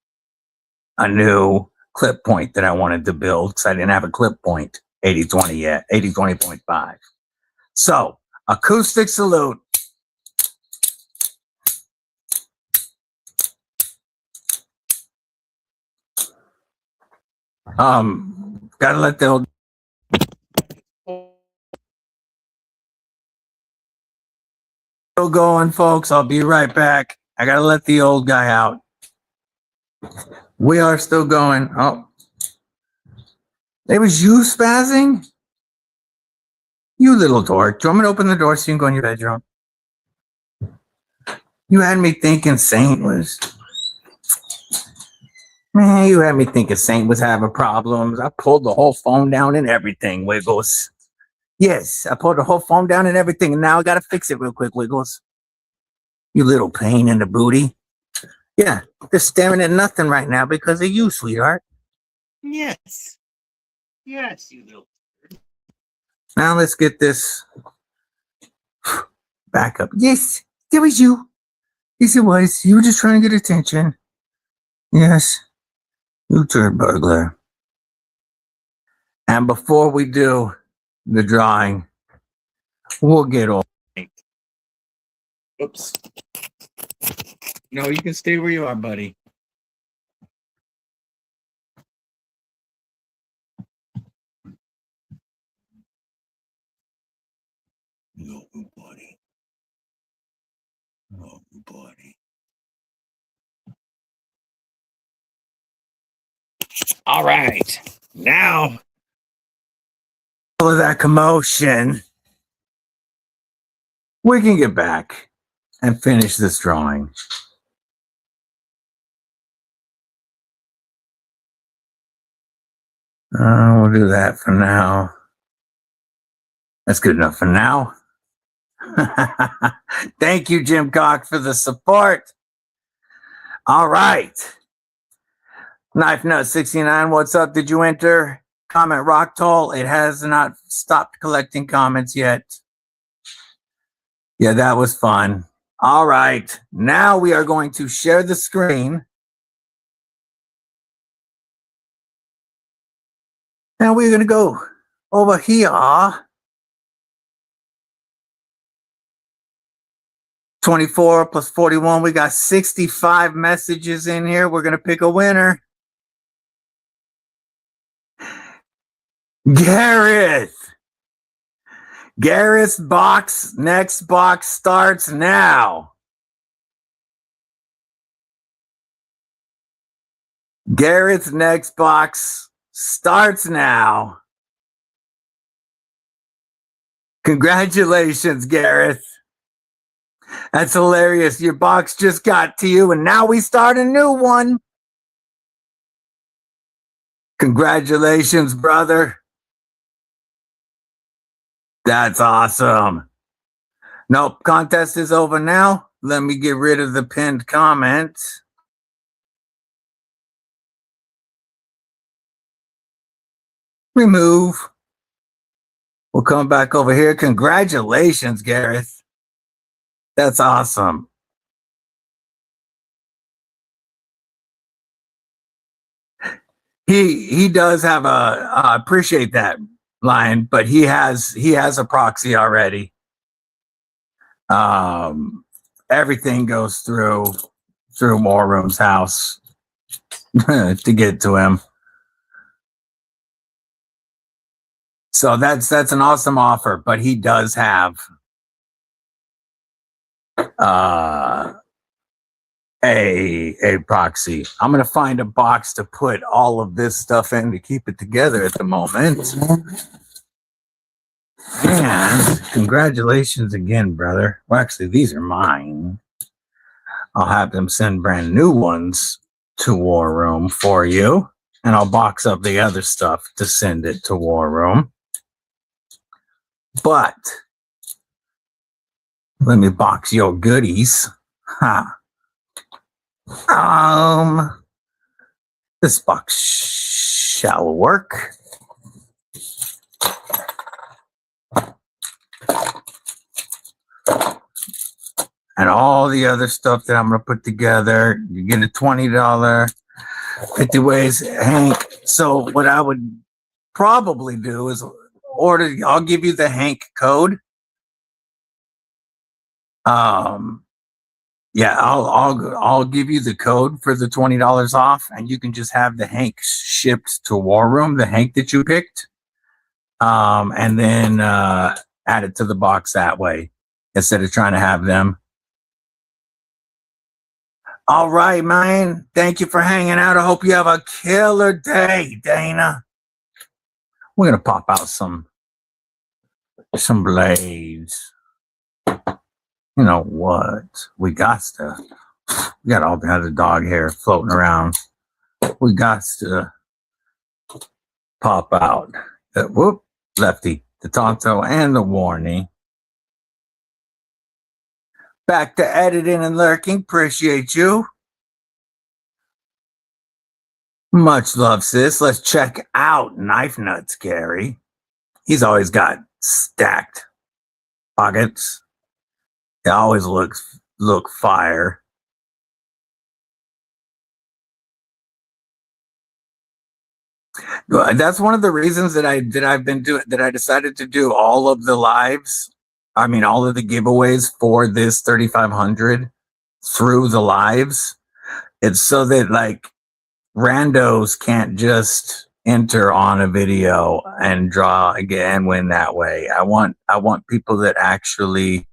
a new clip point that I wanted to build because I didn't have a clip point 8020 yet, 8020.5. So, acoustic salute Gotta let the old still going, folks. I'll be right back. I gotta let the old guy out. We are still going. Oh, it was you spazzing? You little dork. Do you want me to open the door so you can go in your bedroom? You had me thinking Saint was... Man, you had me thinking Saint was having problems. I pulled the whole phone down and everything, Wiggles. Yes, I pulled the whole phone down and everything, and now I gotta fix it real quick, Wiggles. You little pain in the booty. Yeah, they're staring at nothing right now because of you, sweetheart. Yes. Yes, you little. Now let's get this back up. Yes, it was you. Yes, it was. You were just trying to get attention. Yes, you turd burglar. And before we do the drawing, we'll get all. Oops. No, you can stay where you are, buddy. No, buddy. No, buddy. All right. Now, all of that commotion, we can get back and finish this drawing. We'll do that for now. That's good enough for now. Thank you, Jim Cock, for the support. All right. Knife Nut 69, what's up? Did you enter? Comment Rocktol. It has not stopped collecting comments yet. Yeah, that was fun. All right. Now we are going to share the screen. Now we're going to go over here. 24 plus 41. We got 65 messages in here. We're going to pick a winner. Gareth. Gareth's box, next box starts now. Gareth's next box starts now. Congratulations, Gareth. That's hilarious. Your box just got to you, and now we start a new one. Congratulations, brother. That's awesome. Nope, contest is over now. Let me get rid of the pinned comment. Remove. We'll come back over here. Congratulations, Gareth. That's awesome. He does have a I appreciate that, Lion, but he has a proxy already. Everything goes through War Room's house to get to him. So that's an awesome offer, but he does have a proxy. I'm gonna find a box to put all of this stuff in to keep it together at the moment. And congratulations again, brother. Well, actually, these are mine. I'll have them send brand new ones to War Room for you, and I'll box up the other stuff to send it to War Room. But let me box your goodies. This box shall work. And all the other stuff that I'm going to put together. You get a $20 50 Ways Hank. So what I would probably do is order, I'll give you the Hank code. Yeah, I'll give you the code for the $20 off, and you can just have the Hank shipped to War Room, the Hank that you picked, and then add it to the box that way instead of trying to have them. All right, man. Thank you for hanging out. I hope you have a killer day, Dana. We're gonna pop out some blades. You know what? We got all kinds of dog hair floating around. We got to pop out the lefty, the Tonto, and the warning. Back to editing and lurking. Appreciate you. Much love, sis. Let's check out Knife Nuts Gary. He's always got stacked pockets. They always look fire. That's one of the reasons that I decided to do all of the lives. I mean, all of the giveaways for this 3500 through the lives. It's so that like randos can't just enter on a video and draw again, win that way. I want people that actually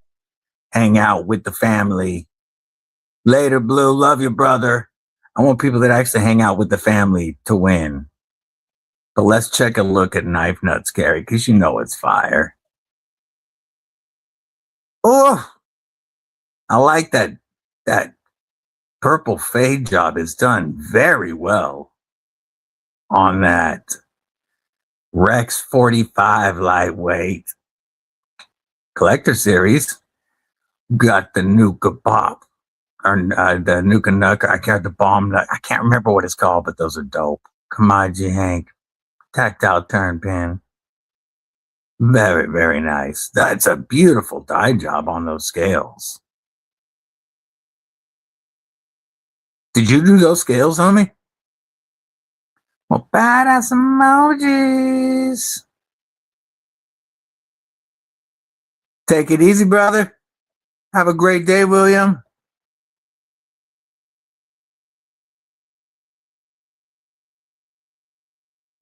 hang out with the family. Later, Blue, love you, brother. I want people that actually hang out with the family to win. But let's check a look at Knife Nuts, Gary, because you know it's fire. Oh, I like that. That purple fade job is done very well on that Rex 45 lightweight collector series. Got the Nuka Pop or the Nuka Nuck. I got the Bomb Nut. I can't remember what it's called, but those are dope. Kamaji Hank. Tactile turn pin. Very, very nice. That's a beautiful die job on those scales. Did you do those scales, homie? Well, badass emojis. Take it easy, brother. Have a great day, William.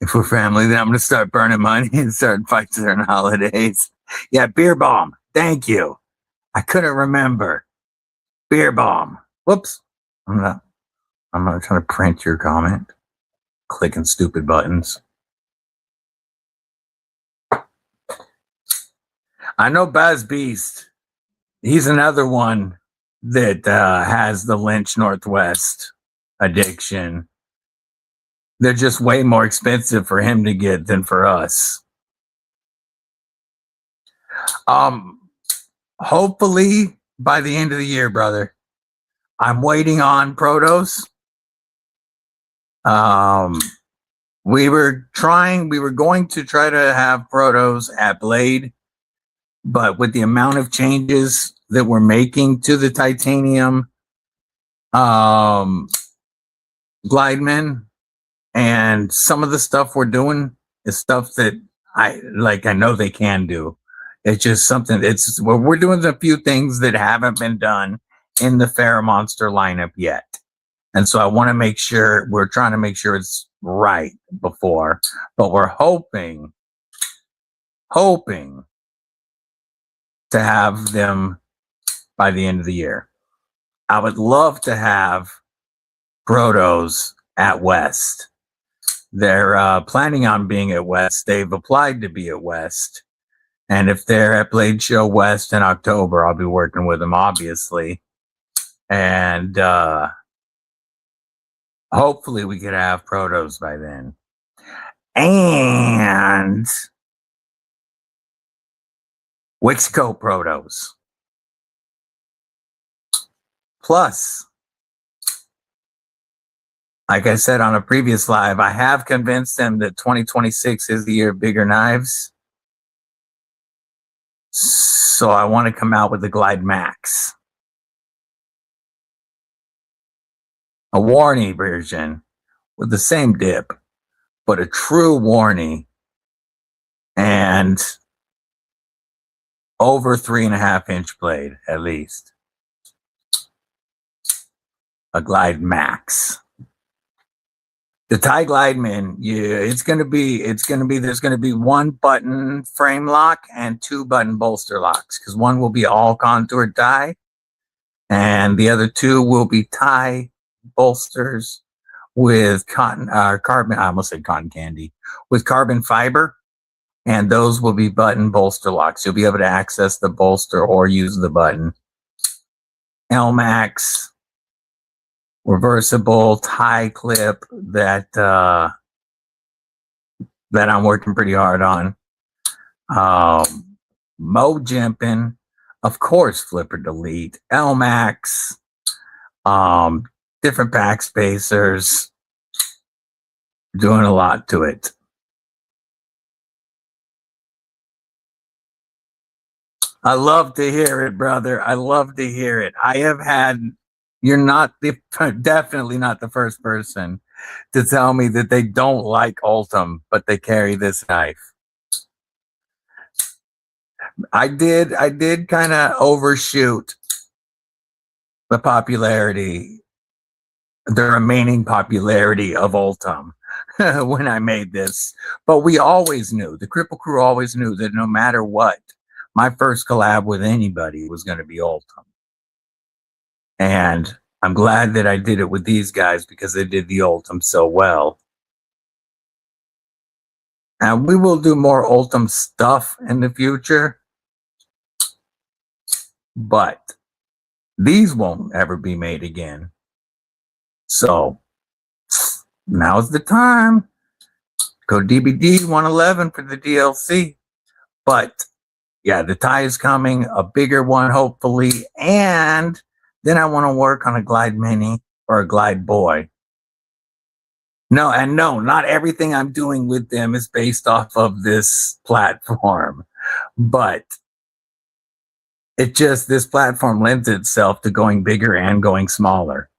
If we're family, then I'm going to start burning money and start fights during holidays. Yeah, beer bomb. Thank you. I couldn't remember. Beer bomb. Whoops. I'm not trying to print your comment. Clicking stupid buttons. I know Baz Beast. He's another one that has the Lynch Northwest addiction. They're just way more expensive for him to get than for us. Hopefully by the end of the year, brother. I'm waiting on Protos. We were going to try to have Protos at Blade, but with the amount of changes that we're making to the titanium Glideman, and some of the stuff we're doing is stuff that I know they can do. It's just something. We're doing a few things that haven't been done in the Monster lineup yet. And so we're trying to make sure it's right before, but we're hoping to have them by the end of the year. I would love to have Protos at West. They're planning on being at West. They've applied to be at West. And if they're at Blade Show West in October, I'll be working with them, obviously. And hopefully we could have Protos by then. And Wixco Protos. Plus, like I said on a previous live, I have convinced them that 2026 is the year of bigger knives. So I want to come out with the Glide Max. A Warney version with the same dip, but a true Warney and over 3.5-inch blade at least. a Glide Max. The tie Glideman, yeah, there's gonna be one button frame lock and 2 button bolster locks, because one will be all contoured tie and the other 2 will be tie bolsters with carbon, I almost said cotton candy, with carbon fiber, and those will be button bolster locks. You'll be able to access the bolster or use the button. LMAX, reversible tie clip that I'm working pretty hard on. Mo Jimpin, of course, flipper delete, LMAX, different back spacers, doing a lot to it. I love to hear it, brother. I love to hear it. You're definitely not the first person to tell me that they don't like Ultim, but they carry this knife. I did kind of overshoot the remaining popularity of Ultim when I made this. But we always knew, the Kripple Krew always knew that no matter what, my first collab with anybody was going to be Ultim. And I'm glad that I did it with these guys because they did the Ultim so well. And we will do more Ultim stuff in the future, but these won't ever be made again. So now's the time. Go DBD 111 for the DLC. But yeah, the tie is coming, a bigger one, hopefully. And then I want to work on a Glide Mini or a Glide Boy. No, not everything I'm doing with them is based off of this platform. But this platform lends itself to going bigger and going smaller.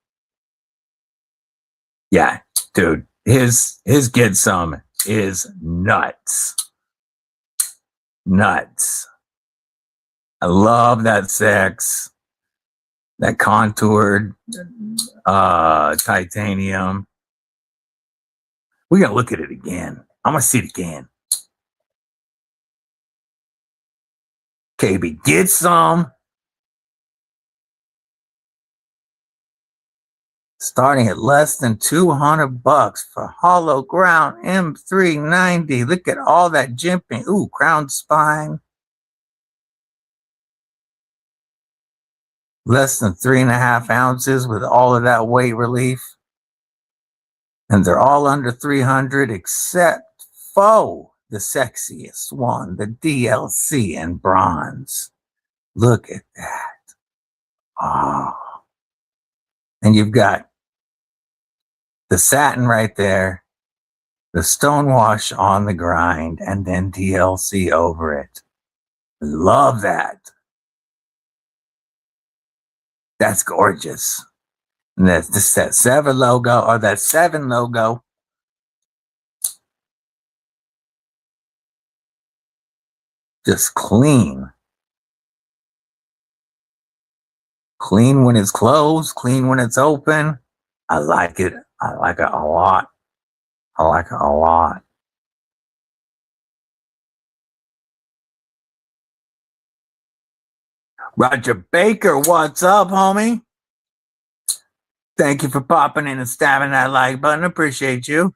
Yeah, dude, his Get Some is nuts. Nuts. I love that sex, that contoured titanium. We're gonna look at it again. I'm gonna see it again. KB, Get Some. Starting at less than $200 for hollow ground M390. Look at all that jimping. Ooh, crown spine. Less than 3.5 ounces with all of that weight relief. And they're all under 300 except for the sexiest one, the DLC in bronze. Look at that. Oh. And you've got the satin right there, the stonewash on the grind, and then DLC over it. Love that. That's gorgeous. And that's that 7 logo, or that 7 logo. Just clean. Clean when it's closed, clean when it's open. I like it. I like it a lot. I like it a lot. Roger Baker, what's up, homie? Thank you for popping in and stabbing that like button. Appreciate you.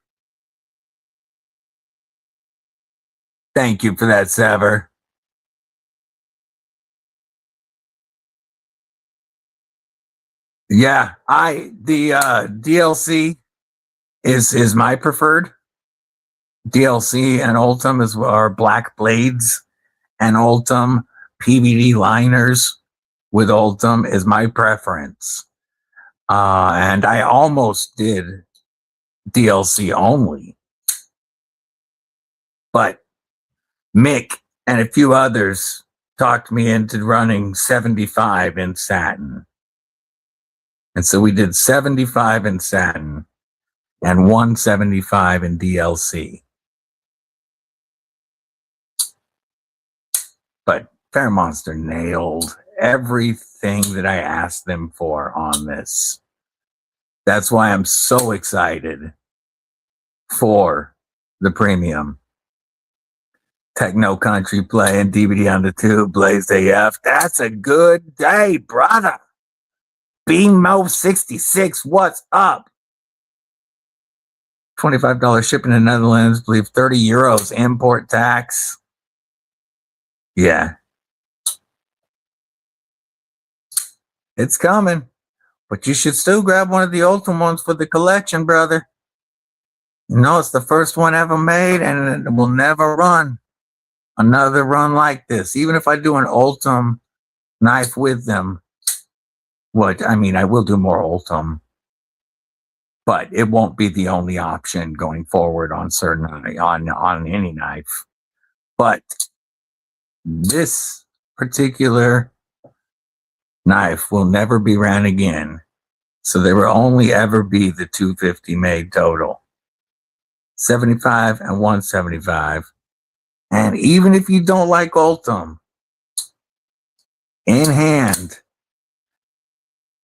Thank you for that, Sever. Yeah, the DLC is my preferred. DLC and Ultim are black blades, and Ultim PVD liners with Ultim is my preference. And I almost did DLC only, but Mick and a few others talked me into running 75 in satin. And so we did 75 in satin and 175 in DLC. But Fair Monster nailed everything that I asked them for on this. That's why I'm so excited for the premium. Techno country playing, DVD on the tube, Blazed AF. That's a good day, brother. BMO 66, what's up? $25 shipping to Netherlands, believe 30 euros import tax. Yeah. It's coming. But you should still grab one of the Ultim ones for the collection, brother. You know, it's the first one ever made, and it will never run another run like this. Even if I do an Ultim knife with them, I will do more Ultim, but it won't be the only option going forward on on any knife. But this particular knife will never be ran again. So there will only ever be the 250 made total. 75 and 175. And even if you don't like Ultim, in hand,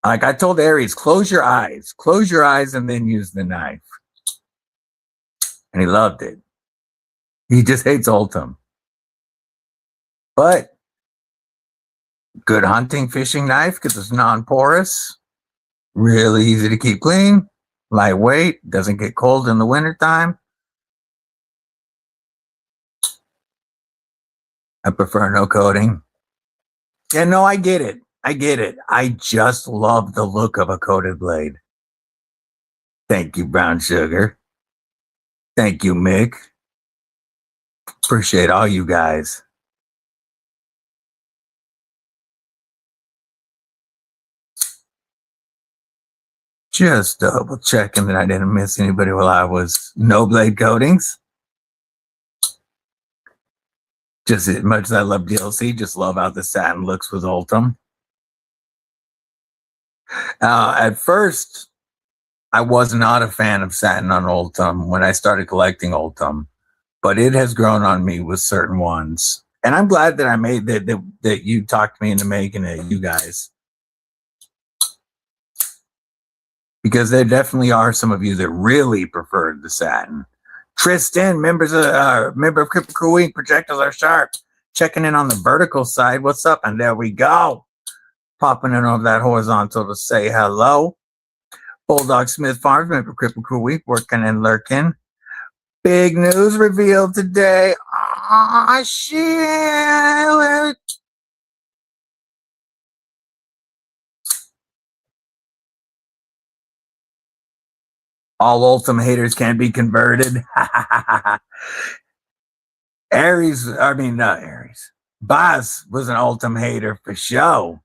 like I told Aries, close your eyes and then use the knife. And he loved it. He just hates Ultim. But good hunting, fishing knife because it's non-porous, really easy to keep clean, lightweight, doesn't get cold in the wintertime. I prefer no coating. Yeah, no, I get it. I just love the look of a coated blade. Thank you, Brown Sugar. Thank you, Mick. Appreciate all you guys. Just double checking that I didn't miss anybody while I was no blade coatings. Just as much as I love DLC, just love how the satin looks with Ultim. At first, I was not a fan of satin on Ultim when I started collecting Ultim, but it has grown on me with certain ones. And I'm glad that I made that you talked me into making it, you guys. Because there definitely are some of you that really preferred the satin. Tristan, member of Kripple Krew projectiles are sharp. Checking in on the vertical side. What's up? And there we go. Popping in over that horizontal to say hello. Bulldog Smith Farms, member of Kripple Krew, working and lurking. Big news revealed today. Ah, shit. All Ultim haters can be converted. Baz was an Ultim hater for sure.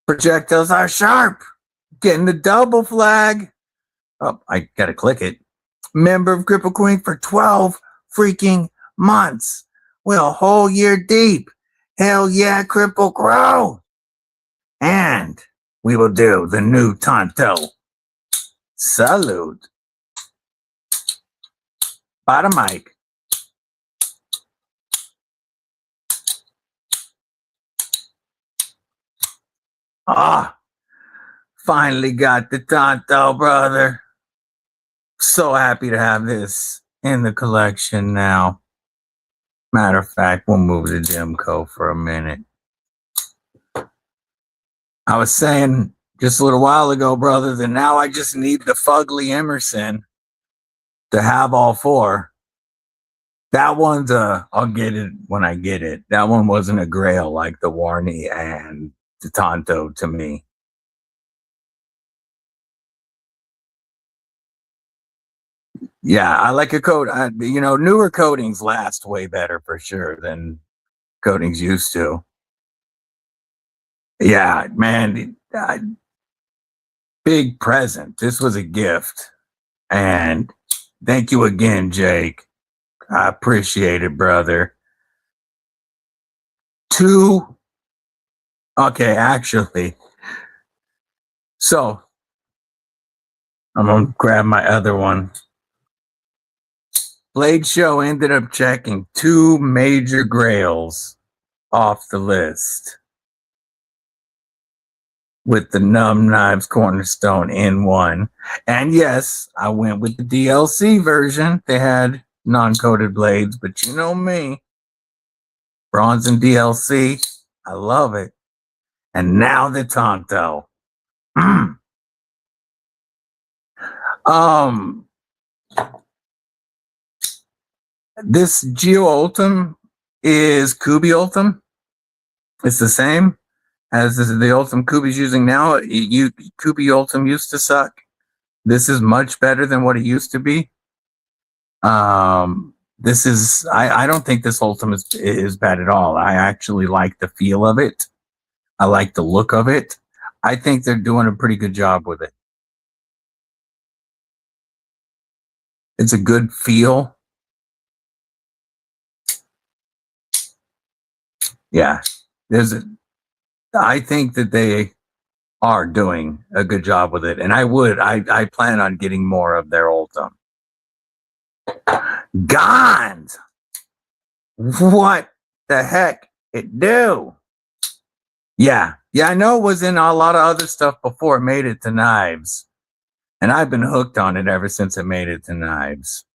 Projectiles are sharp. Getting the double flag. Oh, I gotta click it. Member of Kripple Krew for 12 freaking months. Well, a whole year deep. Hell yeah, Kripple Krew. And we will do the new Tonto salute. Bottom mic. Finally got the Tonto, brother. So happy to have this in the collection now. Matter of fact, we'll move the Demco for a minute. I was saying just a little while ago, brother, that now I just need the Fugly Emerson to have all four. That one's I'll get it when I get it. That one wasn't a grail like the Warney and the Tonto to me. Yeah, I like a coat. Newer coatings last way better for sure than coatings used to. Yeah, man, big present. This was a gift. And thank you again, Jake. I appreciate it, brother. Okay, actually. So, I'm going to grab my other one. Blade Show ended up checking 2 major grails off the list. with the Numb Knives Cornerstone in one. And yes, I went with the DLC version. They had non-coated blades, but you know me, bronze and DLC, I love it. And now the Tonto. This Geo Ultim is Kubi Ultim. It's the same as the Ultim Kubi's using now. Kubi Ultim used to suck. This is much better than what it used to be. This is, I don't think this Ultim is bad at all. I actually like the feel of it. I like the look of it. I think they're doing a pretty good job with it. It's a good feel. Yeah, I think that they are doing a good job with it, and I plan on getting more of their Ultim. Gons! What the heck it do? Yeah, I know it was in a lot of other stuff before it made it to knives, and I've been hooked on it ever since it made it to knives.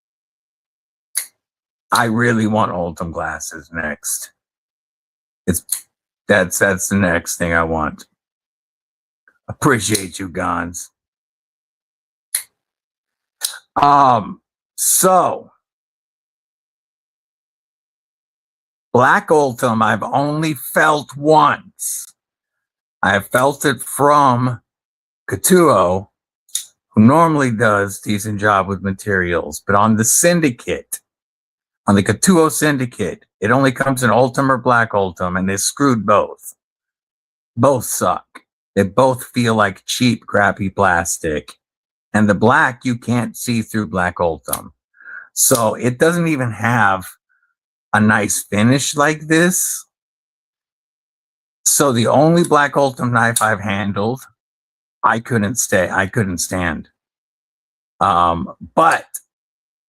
I really want Ultim glasses next. That's the next thing I want. Appreciate you, Gons. So Black Ultim I've only felt once. I felt it from Katuo, who normally does a decent job with materials, but on the Syndicate, on the Katuo Syndicate, it only comes in Ultim or Black Ultim, and they screwed both. Both suck. They both feel like cheap, crappy plastic. And the black, you can't see through Black Ultim. So it doesn't even have a nice finish like this. So the only Black Ultim knife I've handled, I couldn't stand. But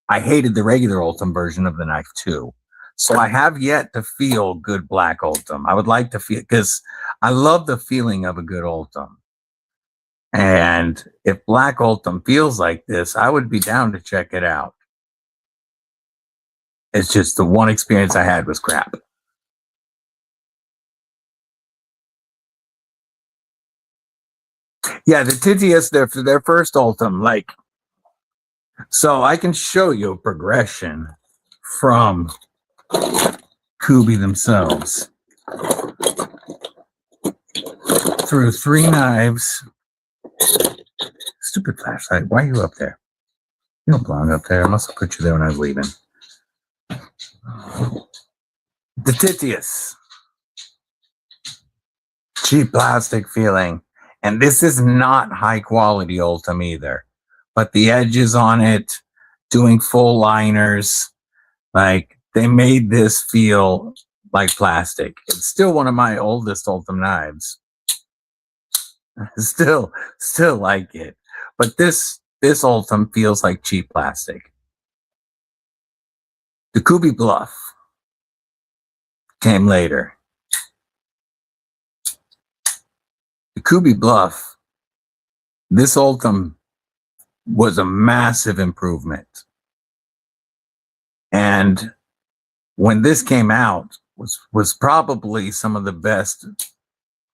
I hated the regular Ultim version of the knife too. So I have yet to feel good Black Ultim. I would like to feel, because I love the feeling of a good Ultim. And if Black Ultim feels like this, I would be down to check it out. It's just the one experience I had was crap. Yeah, the Titius, their first Ultim, like, so I can show you a progression from Kubi themselves through 3 knives. Stupid flashlight, why are you up there? You don't belong up there. I must have put you there when I was leaving. The Titius. Cheap plastic feeling. And this is not high quality Ultim either. But the edges on it, doing full liners, like they made this feel like plastic. It's still one of my oldest Ultim knives. Still like it. But this Ultim feels like cheap plastic. The Kubi Bluff came later. The Kubi Bluff, this Ultim was a massive improvement. And when this came out, was probably some of the best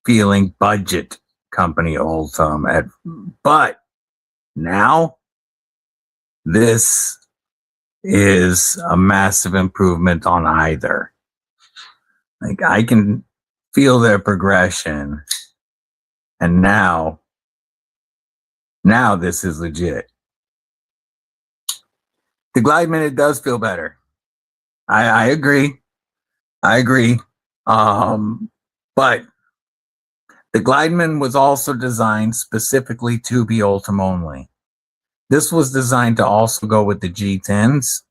feeling budget company Ultim. But now, this is a massive improvement on either. Like, I can feel their progression. And now this is legit. The Glide Minute does feel better. I agree. But the Glideman was also designed specifically to be Ultim only. This was designed to also go with the G10s.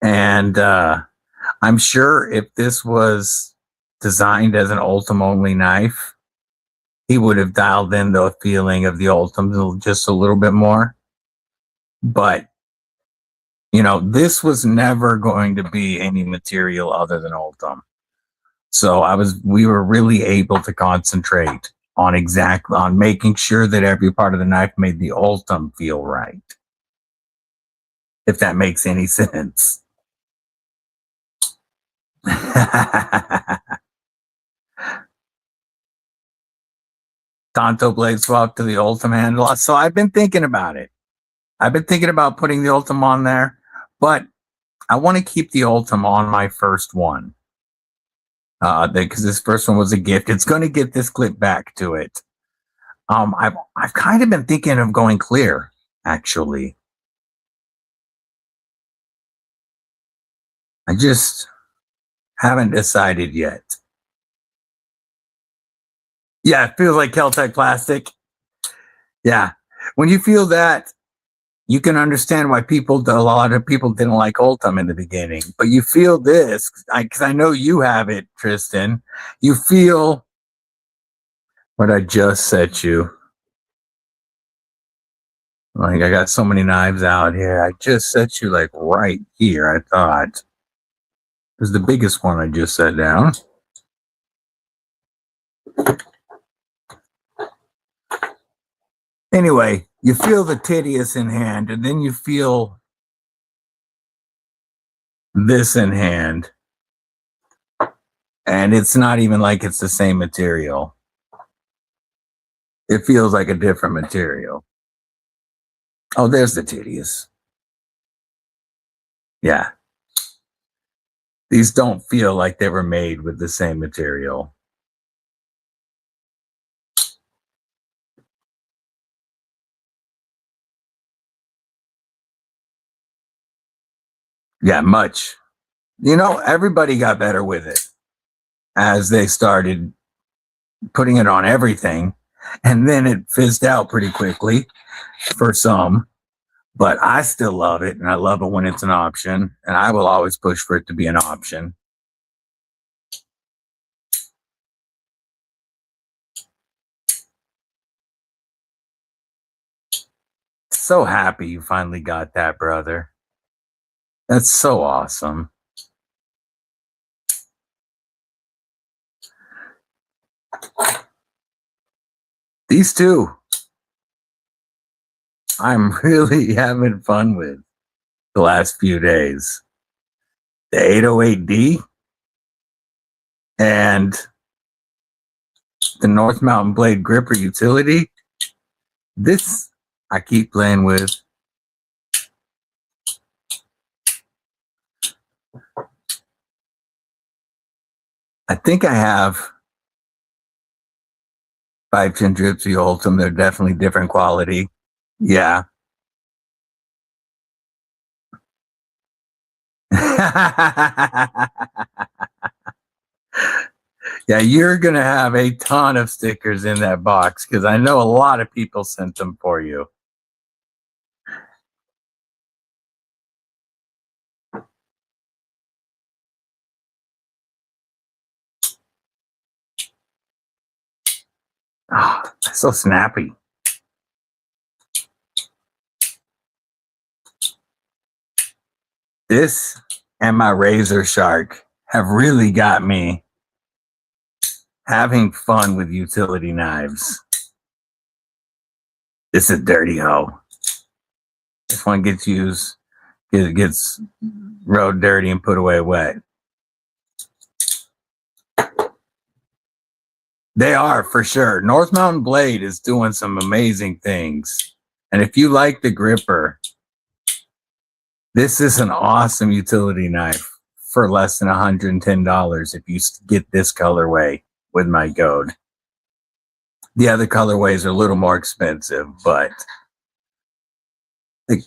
And I'm sure if this was designed as an Ultim only knife, he would have dialed in the feeling of the Ultim just a little bit more. But, you know, this was never going to be any material other than Ultim. So we were really able to concentrate on making sure that every part of the knife made the ultim feel right. If that makes any sense. Tonto blade swap to the ultim handle. So I've been thinking about it. I've been thinking about putting the ultim on there, but I want to keep the ultim on my first one. Because this first one was a gift. It's going to get this clip back to it. I've kind of been thinking of going clear, actually. I just haven't decided yet. Yeah, it feels like Keltec plastic. Yeah. When you feel that, you can understand why a lot of people didn't like Ultim in the beginning. But you feel this, because I know you have it, Tristan. You feel what I just set you. Like, I got so many knives out here. I just set you like right here, I thought. It was the biggest one I just set down. Anyway, you feel the tedious in hand, and then you feel this in hand. And it's not even like it's the same material. It feels like a different material. Oh, there's the tedious. Yeah. These don't feel like they were made with the same material. Yeah, much. You know, everybody got better with it as they started putting it on everything. And then it fizzed out pretty quickly for some. But I still love it, and I love it when it's an option. And I will always push for it to be an option. So happy you finally got that, brother. That's so awesome. These two, I'm really having fun with the last few days. The 808D and the North Mountain Blade Gripper Utility. This I keep playing with. I think I have 510 Gypsy Ultim. They're definitely different quality. Yeah. Yeah, you're going to have a ton of stickers in that box because I know a lot of people sent them for you. Oh, so snappy. This and my Razor Shark have really got me having fun with utility knives. This is dirty hoe. This one gets used, it gets rode dirty and put away wet. They are, for sure. North Mountain Blade is doing some amazing things. And if you like the gripper, this is an awesome utility knife for less than $110 if you get this colorway with my code. The other colorways are a little more expensive, but the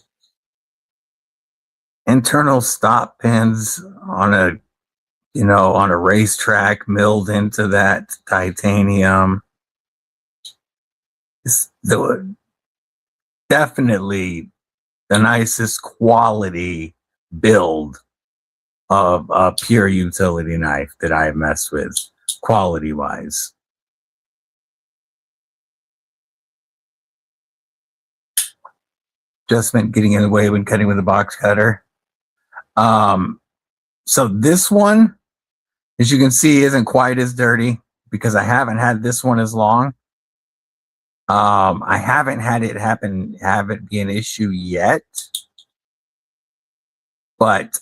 internal stop pins on a racetrack milled into that titanium. It's definitely the nicest quality build of a pure utility knife that I have messed with, quality wise. Just meant getting in the way when cutting with a box cutter. So this one as you can see, isn't quite as dirty because I haven't had this one as long. I haven't had it have it be an issue yet, but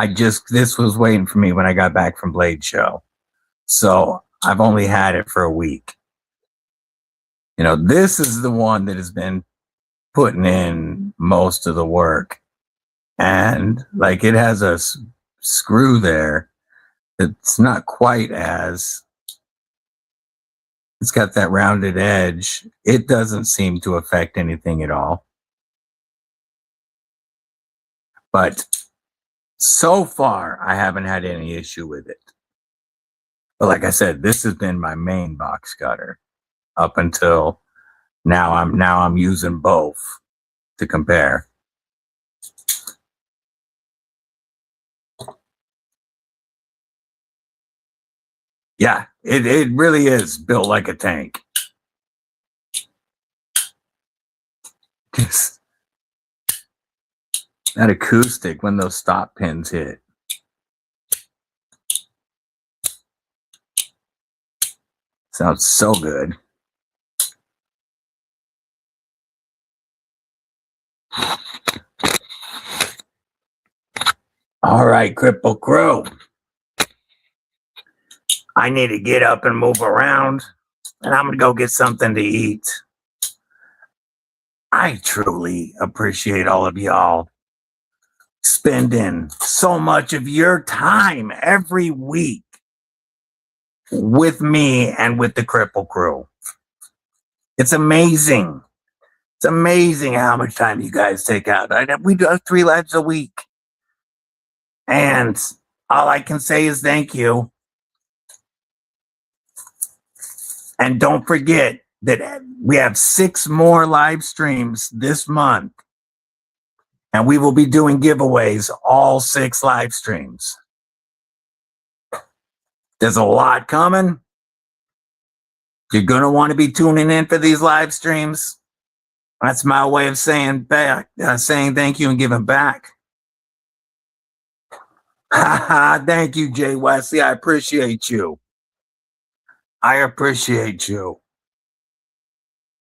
this was waiting for me when I got back from Blade Show. So I've only had it for a week. You know, this is the one that has been putting in most of the work. And like it has a screw there. It's not quite as, it's got that rounded edge. It doesn't seem to affect anything at all. But so far, I haven't had any issue with it. But like I said, this has been my main box cutter up until now. I'm using both to compare. Yeah, it really is built like a tank. Just that acoustic when those stop pins hit. Sounds so good. All right, Kripple Krew. I need to get up and move around, and I'm going to go get something to eat. I truly appreciate all of y'all spending so much of your time every week with me and with the Kripple Krew. It's amazing. It's amazing how much time you guys take out. We do 3 lives a week. And all I can say is thank you. And don't forget that we have 6 more live streams this month. And we will be doing giveaways all 6 live streams. There's a lot coming. You're going to want to be tuning in for these live streams. That's my way of saying back, saying thank you and giving back. Thank you, Jay Wesley. I appreciate you. I appreciate you.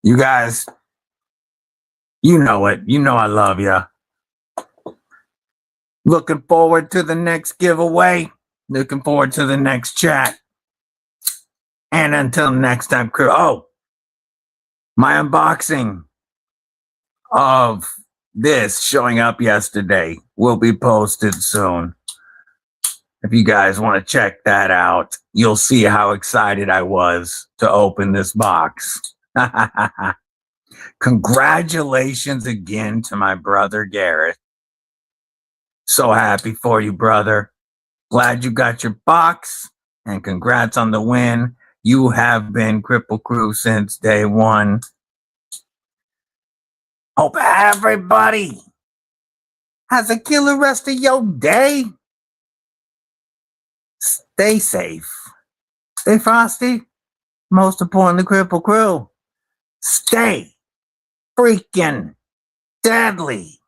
You guys, you know it. You know I love you. Looking forward to the next giveaway. Looking forward to the next chat. And until next time, crew. Oh, my unboxing of this showing up yesterday will be posted soon. If you guys want to check that out, you'll see how excited I was to open this box. Congratulations again to my brother Gareth. So happy for you, brother. Glad you got your box, and congrats on the win. You have been Kripple Krew since day one. Hope everybody has a killer rest of your day. Stay safe. Stay frosty. Most importantly, Kripple Krew, stay freaking deadly.